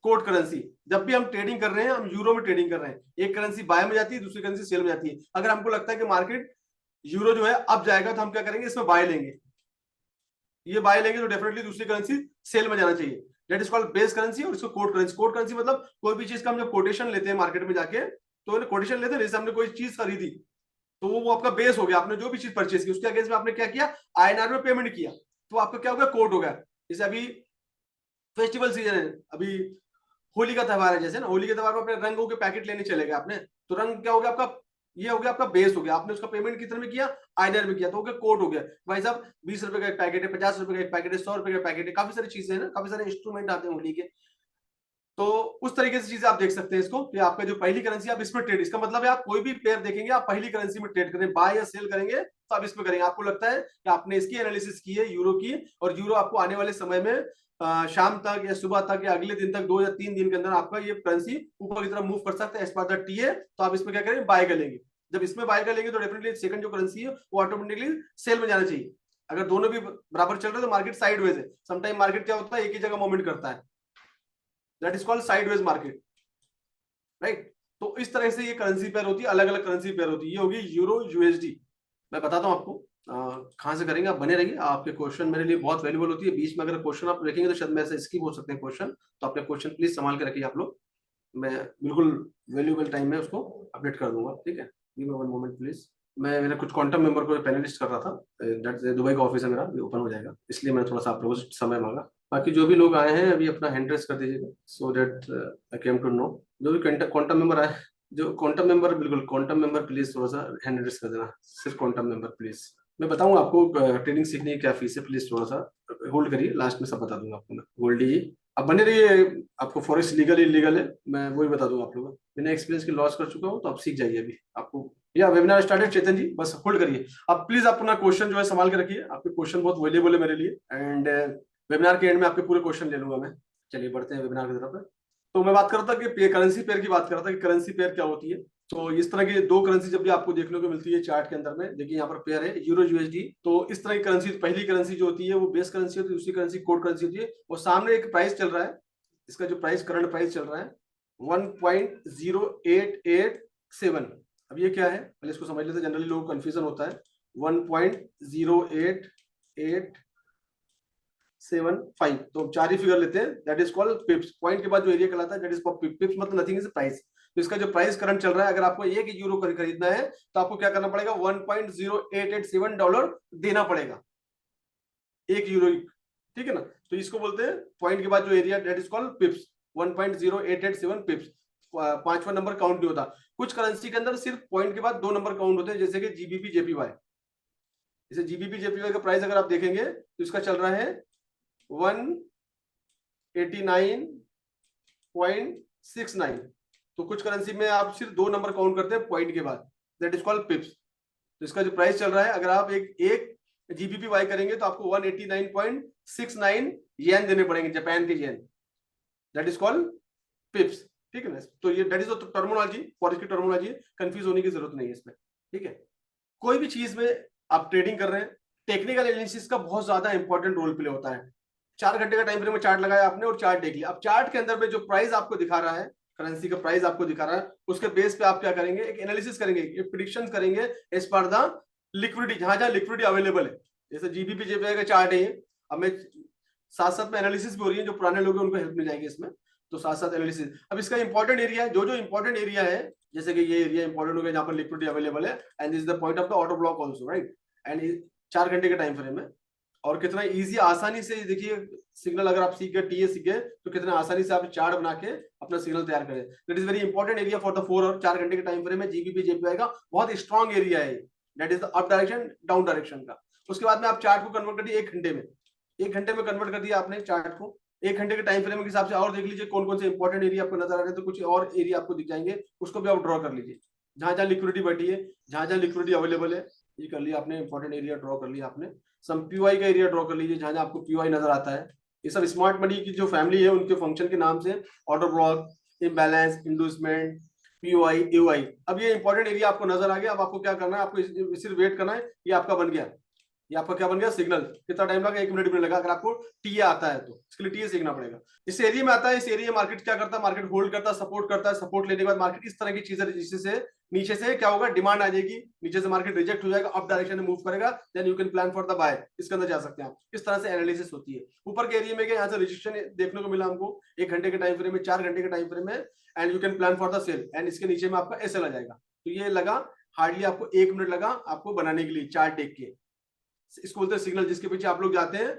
कोड करेंसी। जब भी हम ट्रेडिंग कर रहे हैं, हम यूरो में ट्रेडिंग कर रहे हैं, एक करेंसी बाय में जाती है, दूसरी करेंसी सेल में जाती है। अगर हमको लगता है कि मार्केट यूरो जो है अब जाएगा तो हम क्या करेंगे, इसमें बाय लेंगे। ये बाय लेंगे तो डेफिनेटली दूसरी करेंसी सेल में जाना चाहिए। That is called base currency, और इसको कोड करेंसी। कोड करेंसी मतलब कोई भी चीज का हम जब कोटेशन लेते हैं मार्केट में जाके, तो कोटेशन लेते हैं, जैसे हमने कोई चीज खरीदी तो वो आपका बेस हो गया। आपने जो भी चीज परचेज की उसके अगेंस्ट में आपने क्या किया, आईएनआर में पेमेंट किया, तो आपका क्या हो गया, कोड हो गया। जैसे अभी फेस्टिवल सीजन है, अभी होली का त्योहार है, जैसे ना होली के त्योहार में अपने रंगों के पैकेट लेने चले गए आपने, तो रंग क्या हो गया आपका, ये हो गया आपका बेस हो गया। आपने उसका पेमेंट कितने में किया, आईएनआर में किया, तो हो गया कोड हो गया। भाई साहब 20 रुपए का एक पैकेट है, 50 रुपए का एक पैकेट है, 100 रुपए का पैकेट है, काफी सारी चीजें हैं ना, काफी सारे इंस्ट्रूमेंट आते हैं होली के। तो उस तरीके से चीजें आप देख सकते हैं इसको, कि आपका जो पहली करेंसी आप इसमें ट्रेड, इसका मतलब है आप कोई भी पेयर देखेंगे आप पहली करेंसी में ट्रेड करें, बाय या सेल करेंगे तो आप इसमें करेंगे। आपको लगता है कि आपने इसकी एनालिसिस की है यूरो की, और यूरो आपको आने वाले समय में शाम तक या सुबह तक या अगले दिन तक 2 या 3 दिन के अंदर आपका ये करेंसी ऊपर की तरफ मूव कर सकता है एज पर द टीए। तो आप इसमें क्या करेंगे, बाय कर लेंगे। जब इसमें बाय कर लेंगे तो डेफिनेटली सेकंड जो करेंसी है वो ऑटोमेटिकली सेल में जाना चाहिए। अगर दोनों भी बराबर चल रहे हैं तो मार्केट साइडवेज है। समटाइम मार्केट क्या होता है, एक ही जगह मूवमेंट करता है, that is called sideways market, right. तो इस तरह से ये करेंसी पेयर होती है, अलग अलग करेंसी पेयर होती है। ये होगी यूरो यूएसडी। मैं बताता हूँ आपको कहाँ से करेंगे, आप बने रहिए। आपके क्वेश्चन मेरे लिए बहुत वैल्यूबल होती है। बीच में अगर क्वेश्चन आप रखेंगे तो शायद मेरे से स्किप हो सकते हैं क्वेश्चन, तो अपने क्वेश्चन प्लीज संभाल के रखिए आप लोग। मैं बिल्कुल वैल्यूबल टाइम में उसको अपडेट कर दूंगा, ठीक है। Give me one moment please. मैं मेरे कुछ क्वांटम मेंबर को पैनलिस्ट कर रहा था, दुबई का ऑफिस है मेरा, अभी ओपन हो जाएगा, इसलिए मैंने थोड़ा सा आप लोगों से समय मांगा। बाकी जो भी लोग आए हैं अभी अपना हैंड रेस कर दीजिएगा, so that I came to know. जो भी क्वांटम मेंबर आए, जो क्वांटम मेंबर, बिल्कुल क्वांटम मेंबर प्लीज थोड़ा सा हैंड रेस कर देना, सिर्फ क्वांटम मेंबर प्लीज। मैं बताऊंगा आपको ट्रेडिंग सीखने की क्या फीस है, प्लीज थोड़ा सा होल्ड करिए, लास्ट में सब बता दूंगा आपको मैं। होल्ड लीजिए, अब बने रहिए। आपको फॉरेक्स लीगल इलीगल है, मैं वही बता दूंगा आप लोगों को। मैंने एक्सपीरियंस की लॉस कर चुका हूँ, तो आप सीख जाइए अभी आपको। या वेबिनार स्टार्टेड चेतन जी, बस होल्ड करिए। अब प्लीज अपना क्वेश्चन जो है संभाल के रखिए, आपके क्वेश्चन बहुत वैल्यूएबल है मेरे लिए, एंड वेबिनार के एंड में आपके पूरे क्वेश्चन ले लूंगा मैं। चलिए बढ़ते हैं वेबिनार की तरफ। तो मैं बात कर रहा था कि करेंसी पेयर की बात कर रहा था कि करेंसी पेयर क्या होती है। तो इस तरह की दो करेंसी जब भी आपको देखने को मिलती है चार्ट के अंदर में, देखिए यहाँ पर पेयर है यूरो यूएसडी। तो इस तरह की करेंसी, पहली करेंसी जो होती है वो बेस करेंसी होती है, दूसरी करेंसी कोड करेंसी होती है। और सामने एक प्राइस चल रहा है, इसका जो प्राइस करंट प्राइस चल रहा है 1.0887। अब ये क्या है पहले इसको समझ लेते हैं, जनरली लोगों को कंफ्यूजन होता है। 1.0875, तो चार ही फिगर लेते हैं, दैट इज कॉल्ड पिप्स। पॉइंट के बाद जो एरिया कहलाता है दैट इज कॉल्ड पिप्स, मतलब नथिंग इज प्राइस। तो इसका जो प्राइस करंट चल रहा है, अगर आपको 1 यूरो खरीदना है तो आपको क्या करना पड़ेगा, $1.0887 देना पड़ेगा 1 यूरो, ठीक है ना। तो इसको बोलते हैं पॉइंट के बाद जो एरिया, दैट इज कॉल्ड पिप्स, 1.0887 पिप्स। पांचवा नंबर काउंट नहीं होता। कुछ करेंसी के अंदर सिर्फ पॉइंट के बाद 2 नंबर काउंट होते हैं, जैसे कि जीबीपी जेपीवाई। जैसे जीबीपी जेपीवाई का प्राइस अगर आप देखेंगे तो इसका चल रहा है 189.69। तो कुछ करेंसी में आप सिर्फ 2 नंबर काउंट करते हैं पॉइंट के बाद, दैट इज कॉल्ड पिप्स। तो इसका जो प्राइस चल रहा है, अगर आप एक जीबीपी वाई करेंगे तो आपको 189.69 येन देने पड़ेंगे, जापान के येन, दैट इज कॉल्ड पिप्स, ठीक है ना। तो ये दैट इज टर्मिनोलॉजी, फॉरेक्स की टर्मिनोलॉजी, कंफ्यूज होने की जरूरत नहीं है इसमें, ठीक है। कोई भी चीज में आप ट्रेडिंग कर रहे हैं, टेक्निकल एनालिसिस का बहुत ज्यादा इंपॉर्टेंट रोल प्ले होता है। 4 घंटे का टाइम फ्रेम में चार्ट लगाया आपने और चार्ट देख लिया। अब चार्ट के अंदर में जो प्राइस आपको दिखा रहा है, करेंसी का प्राइस आपको दिखा रहा है, उसके बेस पे आप क्या करेंगे, एक एनालिसिस करेंगे, एक प्रिडिक्शन करेंगे एज पर द लिक्विडिटी, जहां जहां लिक्विडिटी अवेलेबल है। जैसे जीबीपी जेपीआई का चार्ट है, अब मैं साथ साथ में एनालिसिस भी हो रही है, जो पुराने लोग हैं उनको हेल्प मिल जाएगी इसमें, तो साथ साथ एनालिसिस। अब इसका इंपॉर्टेंट एरिया, जो जो इंपॉर्टेंट एरिया है, जैसे कि ये एरिया इंपॉर्टेंट हो गया जहां पर लिक्विडिटी अवेलेबल है, and this is the point of the order block also, right. And 4 घंटे के टाइम फ्रेम में, और कितना इजी आसानी से देखिए सिग्नल, अगर आप सीख गए, टीए सीख गए, तो कितना आसानी से आप चार्ट बना के अपना सिग्नल तैयार करें। That is very important area for the 4 और 4 घंटे के टाइम फ्रेम में। जीबीपी जेपीआई का बहुत स्ट्रॉन्ग एरिया है, that is the up direction down direction का। उसके बाद में आप चार्ट को कन्वर्ट कर दिए 1 घंटे में, 1 घंटे में कन्वर्ट कर दिया आपने चार्ट को। 1 घंटे के टाइम फ्रेम के हिसाब से और देख लीजिए कौन कौन से इंपॉर्टेंट एरिया आपको नजर आ रहे हैं, तो कुछ और एरिया आपको दिख जाएंगे, उसको भी आप ड्रॉ कर लीजिए। जहां जहां लिक्विडिटी बैठी है, जहां जहां लिक्विडिटी अवेलेबल है, ये कर लिया आपने, इंपॉर्टेंट एरिया ड्रॉ कर लिया आपने। सम पीवाई का एरिया ड्रॉ कर लीजिए, जहां जहां आपको पीवाई नजर आता है। ये सब स्मार्ट मनी की जो फैमिली है उनके फंक्शन के नाम से, order block, imbalance, inducement, POI, AOI. अब ये इंपॉर्टेंट एरिया आपको नजर आ गया। अब आपको क्या करना है, आपको सिर्फ वेट करना है, ये आपका बन गया, ये आपका क्या बन गया, सिग्नल। कितना टाइम लगा, 1 मिनट में लगा। अगर आपको टीए आता है तो इसके लिए टीए सीखना पड़ेगा। इस एरिया में आता है, इस एरिया मार्केट क्या करता है, मार्केट होल्ड करता है, सपोर्ट करता है, सपोर्ट लेने के बाद मार्केट इस तरह की चीजें, जिससे नीचे से क्या होगा, डिमांड आ जाएगी, नीचे से मार्केट रिजेक्ट हो जाएगा, अप डायरेक्शन में मूव करेगा, then you can plan for the buy, इसके अंदर जा सकते हैं आप। इस तरह से एनालिसिस होती है। ऊपर के एरिया में क्या, यहाँ से रजिस्ट्रेशन देखने को मिला हमको 1 घंटे के टाइम फ्रेम में, 4 घंटे के टाइम फ्रेम में, and you can plan for the sell, and इसके नीचे में आपका एसएल आ जाएगा। तो ये लगा हार्डली आपको 1 मिनट लगा आपको बनाने के लिए चार्ट देख के। इसको बोलते हैं सिग्नल, जिसके पीछे आप लोग जाते हैं।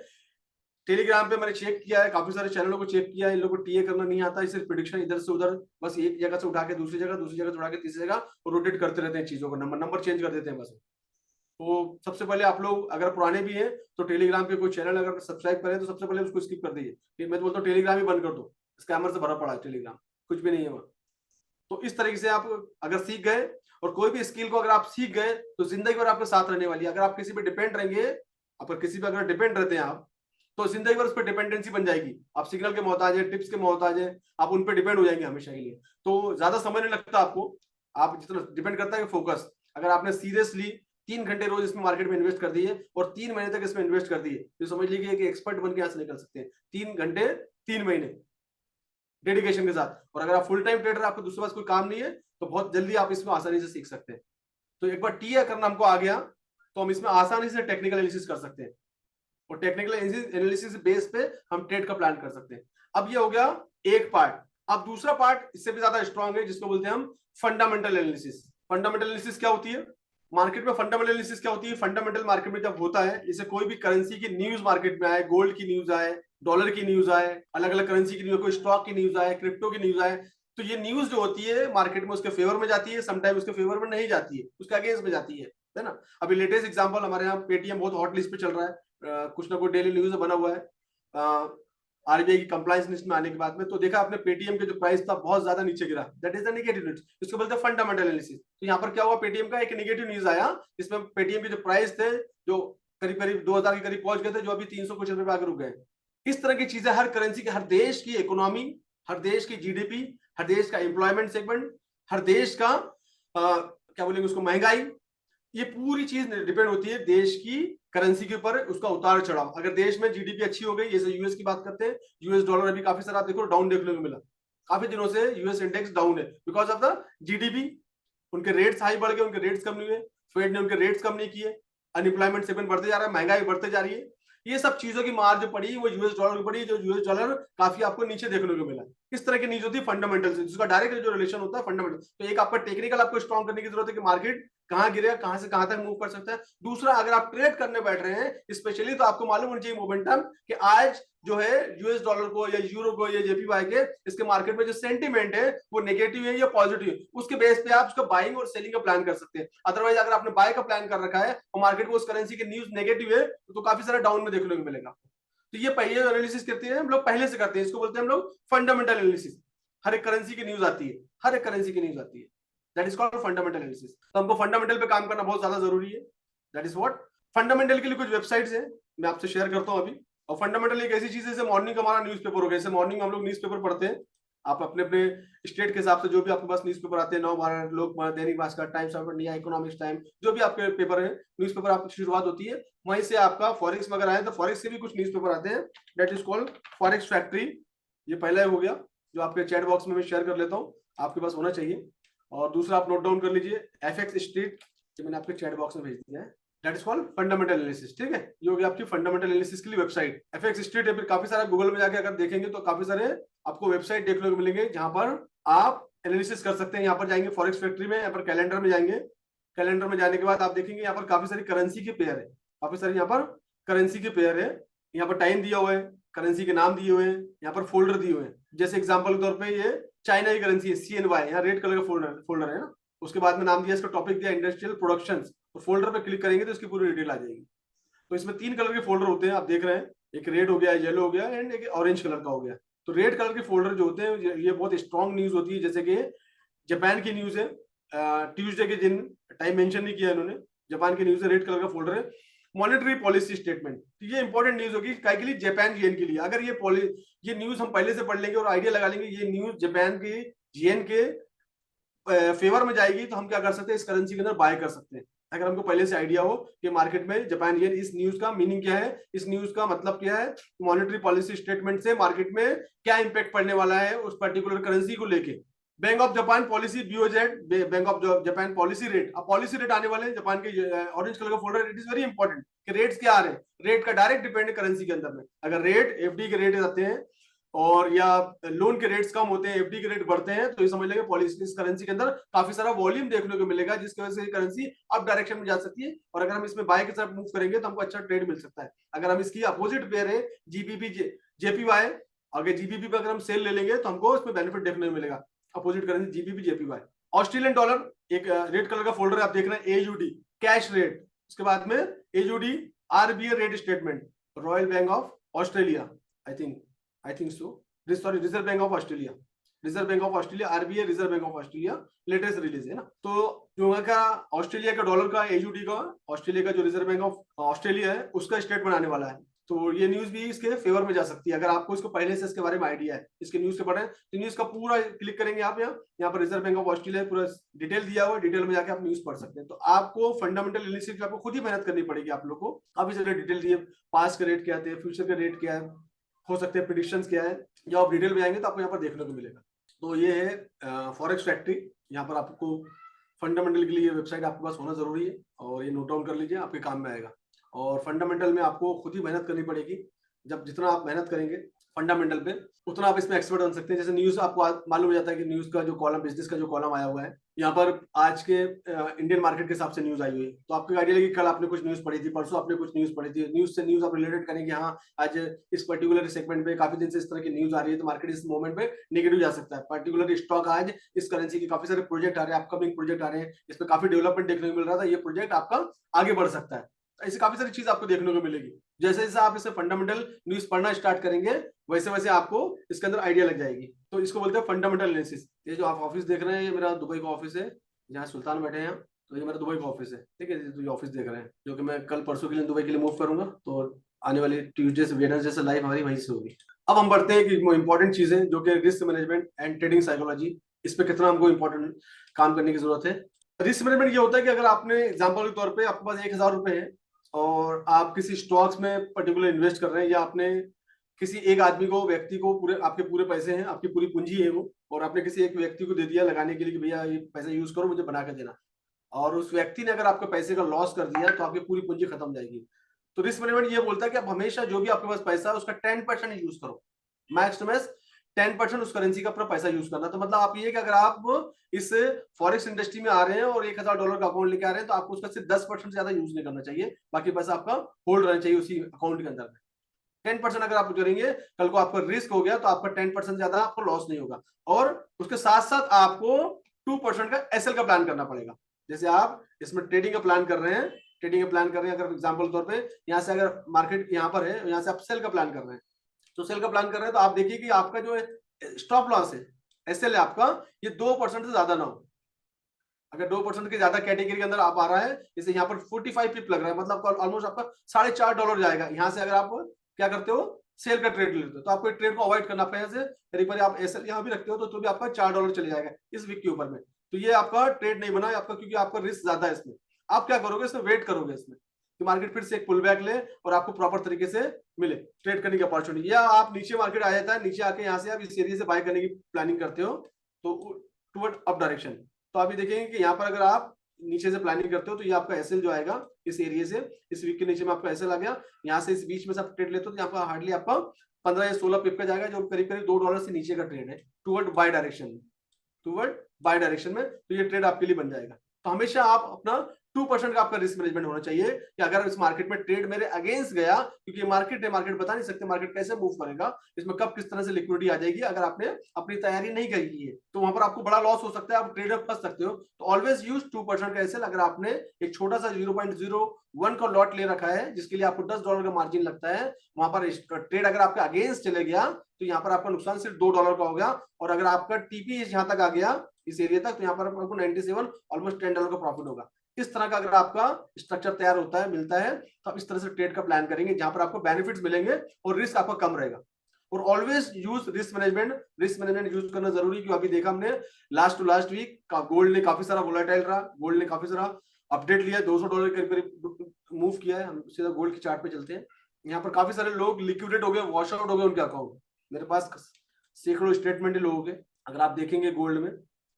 टेलीग्राम पे मैंने चेक किया है, काफी सारे चैनलों को चेक किया है, इन लोगों को टीए करना नहीं आता है, सिर्फ प्रेडिक्शन इधर से उधर, बस एक जगह से उठा के दूसरी जगह, दूसरी जगह से उठा के तीसरी जगह, और रोटेट करते रहते हैं चीजों को, नंबर नंबर चेंज कर देते हैं बस। तो सबसे पहले आप लोग अगर पुराने भी हैं तो टेलीग्राम पे कोई चैनल अगर सब्सक्राइब करें तो सबसे पहले उसको स्किप कर दीजिए। मैं तो बोलता हूँ टेलीग्राम ही बंद कर दो, स्कैमर से भरा पड़ा है टेलीग्राम, कुछ भी नहीं है वहाँ। तो इस तरीके से आप अगर सीख गए, और कोई भी स्किल को अगर आप सीख गए, तो जिंदगी भर आपके साथ रहने वाली है। अगर आप किसी पे डिपेंड रहेंगे, अगर किसी पे अगर डिपेंड रहते हैं आप, तो जिंदगी भर उस पर डिपेंडेंसी बन जाएगी। आप सिग्नल के मोहताज है, टिप्स के मोहताज है, आप उन पर डिपेंड हो जाएंगे हमेशा के लिए। तो ज्यादा समय नहीं लगता आपको, आप जितना डिपेंड करता है फोकस। अगर आपने सीरियसली 3 घंटे रोज इसमें मार्केट में इन्वेस्ट कर दिए और 3 महीने तक इसमें इन्वेस्ट कर दिए, तो समझ लीजिए कि एक्सपर्ट बन के यहाँ से निकल सकते हैं। 3 घंटे 3 महीने डेडिकेशन के साथ। और अगर आप फुल टाइम ट्रेडर, आपको दूसरे पास कोई काम नहीं है, तो बहुत जल्दी आप इसमें आसानी से सीख सकते हैं। तो एक बार टीए करना हमको आ गया, तो हम इसमें आसानी से टेक्निकल एनालिसिस कर सकते हैं, और टेक्निकल एनालिसिस बेस पे हम ट्रेड का प्लान कर सकते हैं। अब ये हो गया एक पार्ट। अब दूसरा पार्ट इससे भी ज्यादा स्ट्रांग है, जिसको बोलते हैं हम फंडामेंटल एनालिसिस। फंडामेंटल एनालिसिस क्या होती है मार्केट में, फंडामेंटल एनालिसिस क्या होती है, फंडामेंटल मार्केट में जब होता है, जैसे कोई भी करेंसी की न्यूज मार्केट में आए, गोल्ड की न्यूज आए, डॉलर की न्यूज आए, अलग अलग करेंसी की न्यूज, कोई स्टॉक की न्यूज आए, क्रिप्टो की न्यूज आए, तो ये न्यूज जो होती है मार्केट में उसके फेवर में जाती है, समटाइम उसके फेवर में नहीं जाती है, उसके अगेंस्ट में जाती है ना। अभी लेटेस्ट एग्जांपल हमारे यहाँ पेटीएम बहुत हॉट लिस्ट पे चल रहा है, कुछ ना कुछ डेली न्यूज बना हुआ है आरबीआई की कंप्लायंस लिस्ट में आने के बाद में। तो देखा आपने पेटीएम के जो प्राइस था बहुत ज्यादा नीचे गिरा, that is the negative news, इसको बोलते हैं फंडामेंटल एनालिसिस। तो यहाँ पर क्या हुआ, पेटीएम का एक नेगेटिव न्यूज आया, जिसमें पेटीएम के जो प्राइस थे, जो करीब करीब 2000 के करीब पहुंच गए थे, जो अभी 300 कुछ रुपए आगे रुक गए। इस तरह की चीजें हर करेंसी के, हर देश की इकोनॉमी, हर देश की जीडीपी, हर देश का एम्प्लॉयमेंट सेगमेंट, हर देश का क्या बोलेंगे उसको, महंगाई, ये पूरी चीज डिपेंड होती है देश की करेंसी के ऊपर, उसका उतार चढ़ाव। अगर देश में जीडीपी अच्छी हो गई, जैसे यूएस की बात करते हैं, यूएस डॉलर अभी काफी सारा आप देखो डाउन देखने को मिला, काफी दिनों से यूएस इंडेक्स डाउन है बिकॉज ऑफ द जीडीपी। उनके रेट्स हाई बढ़ गए, उनके रेट्स कम नहीं हुए, फेड ने उनके रेट्स कम नहीं किए, अनएम्प्लॉयमेंट सेगमेंट बढ़ते जा रहा है, महंगाई बढ़ते जा रही है। ये सब चीजों की मार जो पड़ी वो यूएस डॉलर की पड़ी, जो यूएस डॉलर काफी आपको नीचे देखने को मिला। इस तरह की न्यूज होती है फंडामेंटल से, जिसका डायरेक्ट जो रिलेशन होता है फंडामेंटल। तो एक आपका टेक्निकल आपको स्ट्रॉन्ग करने की जरूरत है कि मार्केट कहाँ गिरेगा, कहां से कहां तक मूव कर सकता है। दूसरा, अगर आप ट्रेड करने बैठ रहे हैं स्पेशली, तो आपको मालूम होना चाहिए मोमेंटम कि आज जो है यूएस डॉलर को या यूरो को या जेपीवाई के इसके मार्केट में जो सेंटीमेंट है वो नेगेटिव है या पॉजिटिव है, उसके बेस पे आप उसका बाइंग और सेलिंग का प्लान कर सकते हैं। अदरवाइज अगर आपने बाय का प्लान कर रखा है और मार्केट को उस करेंसी की न्यूज नेगेटिव है तो काफी सारा डाउन में देखने को मिलेगा। तो ये पहले एनालिसिस करते हैं हम लोग, पहले से करते हैं, इसको बोलते हैं हम लोग फंडामेंटल एनालिसिस। हर एक करेंसी की न्यूज आती है, हर एक करेंसी की न्यूज आती है, that is called fundamental analysis. तो हमको फंडामेंटल पे काम करना बहुत ज्यादा जरूरी है। दैट इज व्हाट फंडामेंटल के लिए कुछ वेबसाइट्स हैं, मैं आपसे शेयर करता हूं अभी। और फंडामेंटल एक ऐसी चीज है, जैसे मॉर्निंग का हमारा न्यूज़पेपर हो गया, जैसे मॉर्निंग हम लोग न्यूज़पेपर पढ़ते हैं, आप अपने अपने स्टेट के हिसाब से जो भी आपके पास न्यूज़पेपर आते हैं, नवभारत, लोकमत, Dainik Bhaskar, times of India, economics time, जो भी आपके पेपर है, न्यूज़पेपर आपकी शुरुआत होती है वहीं से। आपका फॉरेक्स में अगर आए तो फॉरेक्स के भी कुछ न्यूज़पेपर आते हैं, that is called forex factory. ये पहला हो गया जो आपके चैट बॉक्स में मैं शेयर कर लेता हूँ, आपके पास होना चाहिए। और दूसरा आप नोट डाउन कर लीजिए, एफएक्स स्ट्रीट, जो मैंने आपके चैट बॉक्स में भेज दिया है, that is called fundamental analysis. ठीक है, ये होगी आपकी फंडामेंटल एनालिसिस के लिए वेबसाइट एफएक्स स्ट्रीट है। फिर काफी सारा गूगल में जाके अगर देखेंगे तो काफी सारे आपको वेबसाइट देखने को मिलेंगे जहां पर आप एनालिसिस कर सकते हैं। यहाँ पर जाएंगे फॉरेक्स फैक्ट्री में, यहाँ पर कैलेंडर में जाएंगे, कैलेंडर में जाने के बाद आप देखेंगे यहाँ पर काफी सारी करेंसी के पेयर है, काफी सारी यहाँ पर करेंसी के पेयर है। यहाँ पर टाइम दिया हुआ है, करेंसी के नाम दिए हुए हैं, यहाँ पर फोल्डर दिए हुए हैं। जैसे एग्जांपल के तौर पे ये चाइना की करेंसी है CNY, यहाँ रेड कलर का फोल्डर है ना, उसके बाद में नाम दिया, इसका टॉपिक दिया इंडस्ट्रियल प्रोडक्शन। तो फोल्डर पे क्लिक करेंगे तो इसकी पूरी डिटेल आ जाएगी। तो इसमें 3 कलर के फोल्डर होते हैं, आप देख रहे हैं, एक रेड हो गया, येलो हो गया एंड एक ऑरेंज कलर का हो गया। तो रेड कलर के फोल्डर जो होते हैं ये बहुत स्ट्रॉन्ग न्यूज होती है, जैसे कि जापान की न्यूज है, ट्यूसडे के दिन, टाइम मेंशन नहीं किया इन्होंने, जापान की न्यूज है, रेड कलर का फोल्डर है, मॉनेटरी पॉलिसी स्टेटमेंट। तो ये इंपॉर्टेंट न्यूज होगी काय के लिए, जापान जीएन के लिए। अगर ये न्यूज हम पहले से पढ़ लेंगे और आइडिया लगा लेंगे ये न्यूज जापान की जीएन के फेवर में जाएगी, तो हम क्या कर सकते हैं, इस करेंसी के अंदर बाय कर सकते हैं। अगर हमको पहले से आइडिया हो कि मार्केट में जापान येन, इस न्यूज का मीनिंग क्या है, इस न्यूज का मतलब क्या है, मॉनेटरी पॉलिसी स्टेटमेंट से मार्केट में क्या इंपैक्ट पड़ने वाला है उस पर्टिकुलर करेंसी को लेके। Bank of Japan policy, BOJ, bank of Japan policy rate, अब पॉलिसी रेट आने वाले हैं जापान के, ऑरेंज कलर का folder. It is very important कि रेट्स क्या आ रहे हैं, रेट का डायरेक्ट डिपेंड है करेंसी के अंदर में। अगर रेट एफडी के रेट आते हैं और या लोन के रेट्स कम होते हैं, एफडी के रेट बढ़ते हैं, तो ये समझ लेंगे पॉलिसी, इस करेंसी के अंदर काफी सारा वॉल्यूम देखने को मिलेगा, जिसकी वजह से करेंसी अप डायरेक्शन में जा सकती है। और अगर हम इसमें बाय के साथ मूव करेंगे तो हमको अच्छा ट्रेड मिल सकता है। अगर हम इसकी अपोजिट पेयर है जीबीपी जेपीवाई, अगर जीबीपी पे अगर हम सेल ले लेंगे तो हमको इसमें बेनिफिट देखने को मिलेगा, opposite currency GBP JPY. Australian dollar, एक रेड कलर का फोल्डर आप देख रहे हैं, एयूडी कैश रेट, उसके बाद में AUD RBI rate statement, royal bank of Australia, I think so, sorry, reserve bank of Australia, reserve bank of Australia, RBI reserve bank of Australia, latest release है ना। तो जो वहां का ऑस्ट्रेलिया का डॉलर का, एयूडी का, ऑस्ट्रेलिया का जो रिजर्व बैंक ऑफ ऑस्ट्रेलिया है उसका स्टेट बनाने वाला है। तो ये न्यूज भी इसके फेवर में जा सकती है, अगर आपको इसको पहले से इसके बारे में आइडिया है, इसके न्यूज से पढ़े तो न्यूज का पूरा क्लिक करेंगे आप, यहाँ पर रिजर्व बैंक ऑफ ऑस्ट्रेलिया पूरा डिटेल दिया हुआ है, डिटेल में जाके आप न्यूज पढ़ सकते हैं। तो आपको फंडामेंटल एनालिसिस आपको खुद ही मेहनत करनी पड़ेगी, आप लोग को काफी सारे डिटेल दिए, पास का रेट क्या है, फ्यूचर का रेट क्या है, हो सकते हैं प्रिडिक्शंस क्या है, जो आप डिटेल में आएंगे तो आपको यहाँ पर देखने को मिलेगा। तो ये है फॉरेक्स फैक्ट्री, यहाँ पर आपको फंडामेंटल के लिए वेबसाइट आपके पास होना जरूरी है, और ये नोट डाउन कर लीजिए, आपके काम में आएगा। और फंडामेंटल में आपको खुद ही मेहनत करनी पड़ेगी, जब जितना आप मेहनत करेंगे फंडामेंटल पे उतना आप इसमें एक्सपर्ट बन सकते हैं। जैसे न्यूज आपको मालूम हो जाता है कि न्यूज का जो कॉलम, बिजनेस का जो कॉलम आया हुआ है, यहाँ पर आज के इंडियन मार्केट के हिसाब से न्यूज आई हुई है, तो आपको आइडिया लगी, कल आपने कुछ न्यूज पढ़ी थी, परसों आपने कुछ न्यूज पढ़ी थी, न्यूज से न्यूज आप रिलेटेड करेंगे, हाँ आज इस पर्टिकुलर सेगमेंट पे काफी दिन से इस तरह की न्यूज आ रही है, तो मार्केट इस मोमेंट पे नेगेटिव जा सकता है। पर्टिकुलर स्टॉक आज इस करेंसी के काफी सारे प्रोजेक्ट आ रहे हैं, अपकमिंग प्रोजेक्ट आ रहे हैं, इसमें काफी डेवलपमेंट देखने को मिल रहा था, ये प्रोजेक्ट आपका आगे बढ़ सकता है। ऐसी काफी सारी चीज आपको देखने को मिलेगी। जैसे जैसे आप इसे फंडामेंटल न्यूज पढ़ना स्टार्ट करेंगे वैसे वैसे आपको इसके अंदर आइडिया लग जाएगी। तो इसको बोलते हैं फंडामेंटल एनालिसिस। ये जो आप ऑफिस देख रहे हैं, ये मेरा दुबई का ऑफिस है, जहाँ सुल्तान बैठे हैं, तो ये मेरा दुबई का ऑफिस है, ठीक है। तो ये ऑफिस देख रहे हैं, जो कि मैं कल परसों के लिए दुबई के लिए मूव करूंगा, तो आने वाली ट्यूसडे से वेडनेसडे से लाइव हमारी वहीं से होगी। अब हम बढ़ते हैं कि इंपॉर्टेंट चीजें, जो कि risk management and trading psychology, इस पे कितना हमको इंपॉर्टेंट काम करने की जरूरत है। रिस्क मैनेजमेंट ये होता है कि अगर आपने एग्जांपल के तौर पे आपके पास 1,000 रुपए है और आप किसी स्टॉक्स में पर्टिकुलर इन्वेस्ट कर रहे हैं, या आपने किसी एक आदमी को, व्यक्ति को, पूरे आपके पूरे पैसे हैं, आपकी पूरी पूंजी है वो, और आपने किसी एक व्यक्ति को दे दिया लगाने के लिए कि भैया ये पैसा यूज करो, मुझे बना के देना, और उस व्यक्ति ने अगर आपके पैसे का लॉस कर दिया तो आपकी पूरी पूंजी खत्म हो जाएगी। तो रिस्क मैनेजमेंट ये बोलता है कि आप हमेशा जो भी आपके पास पैसा है उसका 10% यूज करो, मैक्स टू मैक्स 10% उस करेंसी का अपना पैसा यूज करना। तो मतलब आप ये कि अगर आप इस फॉरेक्स इंडस्ट्री में आ रहे हैं और $1,000 का अकाउंट लेके आ रहे हैं, तो आपको उसका सिर्फ 10% से ज्यादा यूज नहीं करना चाहिए, बाकी पैसा आपका होल्ड रहना चाहिए उसी अकाउंट के अंदर में। 10% अगर आप करेंगे, कल को आपका रिस्क हो गया तो आपका 10% ज्यादा आपको लॉस नहीं होगा। और उसके साथ साथ आपको 2% का एसएल का प्लान करना पड़ेगा। जैसे आप इसमें ट्रेडिंग का प्लान कर रहे हैं, अगर एग्जाम्पल तौर पे यहाँ से अगर मार्केट यहाँ पर है, यहाँ से आप सेल का प्लान कर रहे हैं, तो सेल का प्लान कर रहे हैं तो आप देखिए कि आपका जो स्टॉप लॉस है, एसएल है आपका, ये 2% से ज्यादा ना हो। अगर 2% के ज्यादा कैटेगरी के अंदर आप आ रहा है, जैसे यहाँ पर 45 पिप लग रहा है, मतलब ऑलमोस्ट आपका $4.5 जाएगा। यहाँ से अगर आप क्या करते हो, सेल का ट्रेड लेते हो, तो आपको ट्रेड को अवॉइड करना पड़ेगा। से करीब करीब आप एसएल यहाँ भी रखते हो तो भी आपका $4 चले जाएगा इस वीक के ऊपर में। तो ये आपका ट्रेड नहीं बना आपका, क्योंकि आपका रिस्क ज्यादा है इसमें। आप क्या करोगे, इसमें वेट करोगे इसमें कि मार्केट फिर से एक पुल बैक ले और आपको प्रॉपर तरीके से मिले ट्रेड करने की अपॉर्चुनिटी। या आप नीचे मार्केट आ जाता है, नीचे आके यहाँ से आप इस एरिया से बाय करने की प्लानिंग करते हो तो टुवर्ड अप डायरेक्शन। तो आप ये देखेंगे कि यहाँ पर अगर आप नीचे से प्लानिंग करते हो तो ये आपका एसएल जो आएगा इस एरिया से, इस वीक के नीचे में आपका एसएल आ गया। यहाँ से इस बीच में से आप ट्रेड लेते हो तो यहाँ पर हार्डली आपका 15 या 16 पिप का जाएगा, जो करीब करीब $2 से नीचे का ट्रेड है टुवर्ड बाय डायरेक्शन में, तो ये ट्रेड आपके लिए बन जाएगा। तो हमेशा आप अपना 2% का आपका रिस्क मैनेजमेंट होना चाहिए कि अगर इस मार्केट में ट्रेड मेरे अगेंस्ट गया, क्योंकि मार्केट है, मार्केट बता नहीं सकते मार्केट कैसे मूव करेगा, इसमें कब किस तरह से लिक्विडिटी आ जाएगी। अगर आपने अपनी तैयारी नहीं करी है तो वहां पर आपको बड़ा लॉस हो सकता है, आप ट्रेड में फंस सकते हो। तो ऑलवेज यूज 2% का एसएल। अगर आपने एक छोटा सा 0.01 का लॉट ले रखा है जिसके लिए आपको $10 का मार्जिन लगता है, वहां पर ट्रेड अगर आपके अगेंस्ट चले गया तो यहाँ पर आपका नुकसान सिर्फ $2 का हो गया। और अगर आपका टीपी यहाँ तक आ गया इस एरिया तक, तो यहाँ पर आपको 97 ऑलमोस्ट $10 का प्रॉफिट होगा। इस तरह का अगर आपका स्ट्रक्चर तैयार होता है, मिलता है, तो आप इस तरह से ट्रेड का प्लान करेंगे जहां पर आपको बेनिफिट्स मिलेंगे और रिस्क आपका कम रहेगा। और always use risk management use करना जरूरी, क्योंकि अभी देखा हमने लास्ट टू लास्ट वीक का गोल्ड ने काफी सारा वोलेटाइल रहा, गोल्ड ने काफी सारा अपडेट लिया, $200 के करीब मूव किया है। हम सीधा गोल्ड के चार्ट पे चलते हैं। यहाँ पर काफी सारे लोग लिक्विडेट हो गए, वॉश आउट हो गए उनके अकाउंट। मेरे पास सैकड़ों स्टेटमेंट है लोगों के। अगर आप देखेंगे गोल्ड में,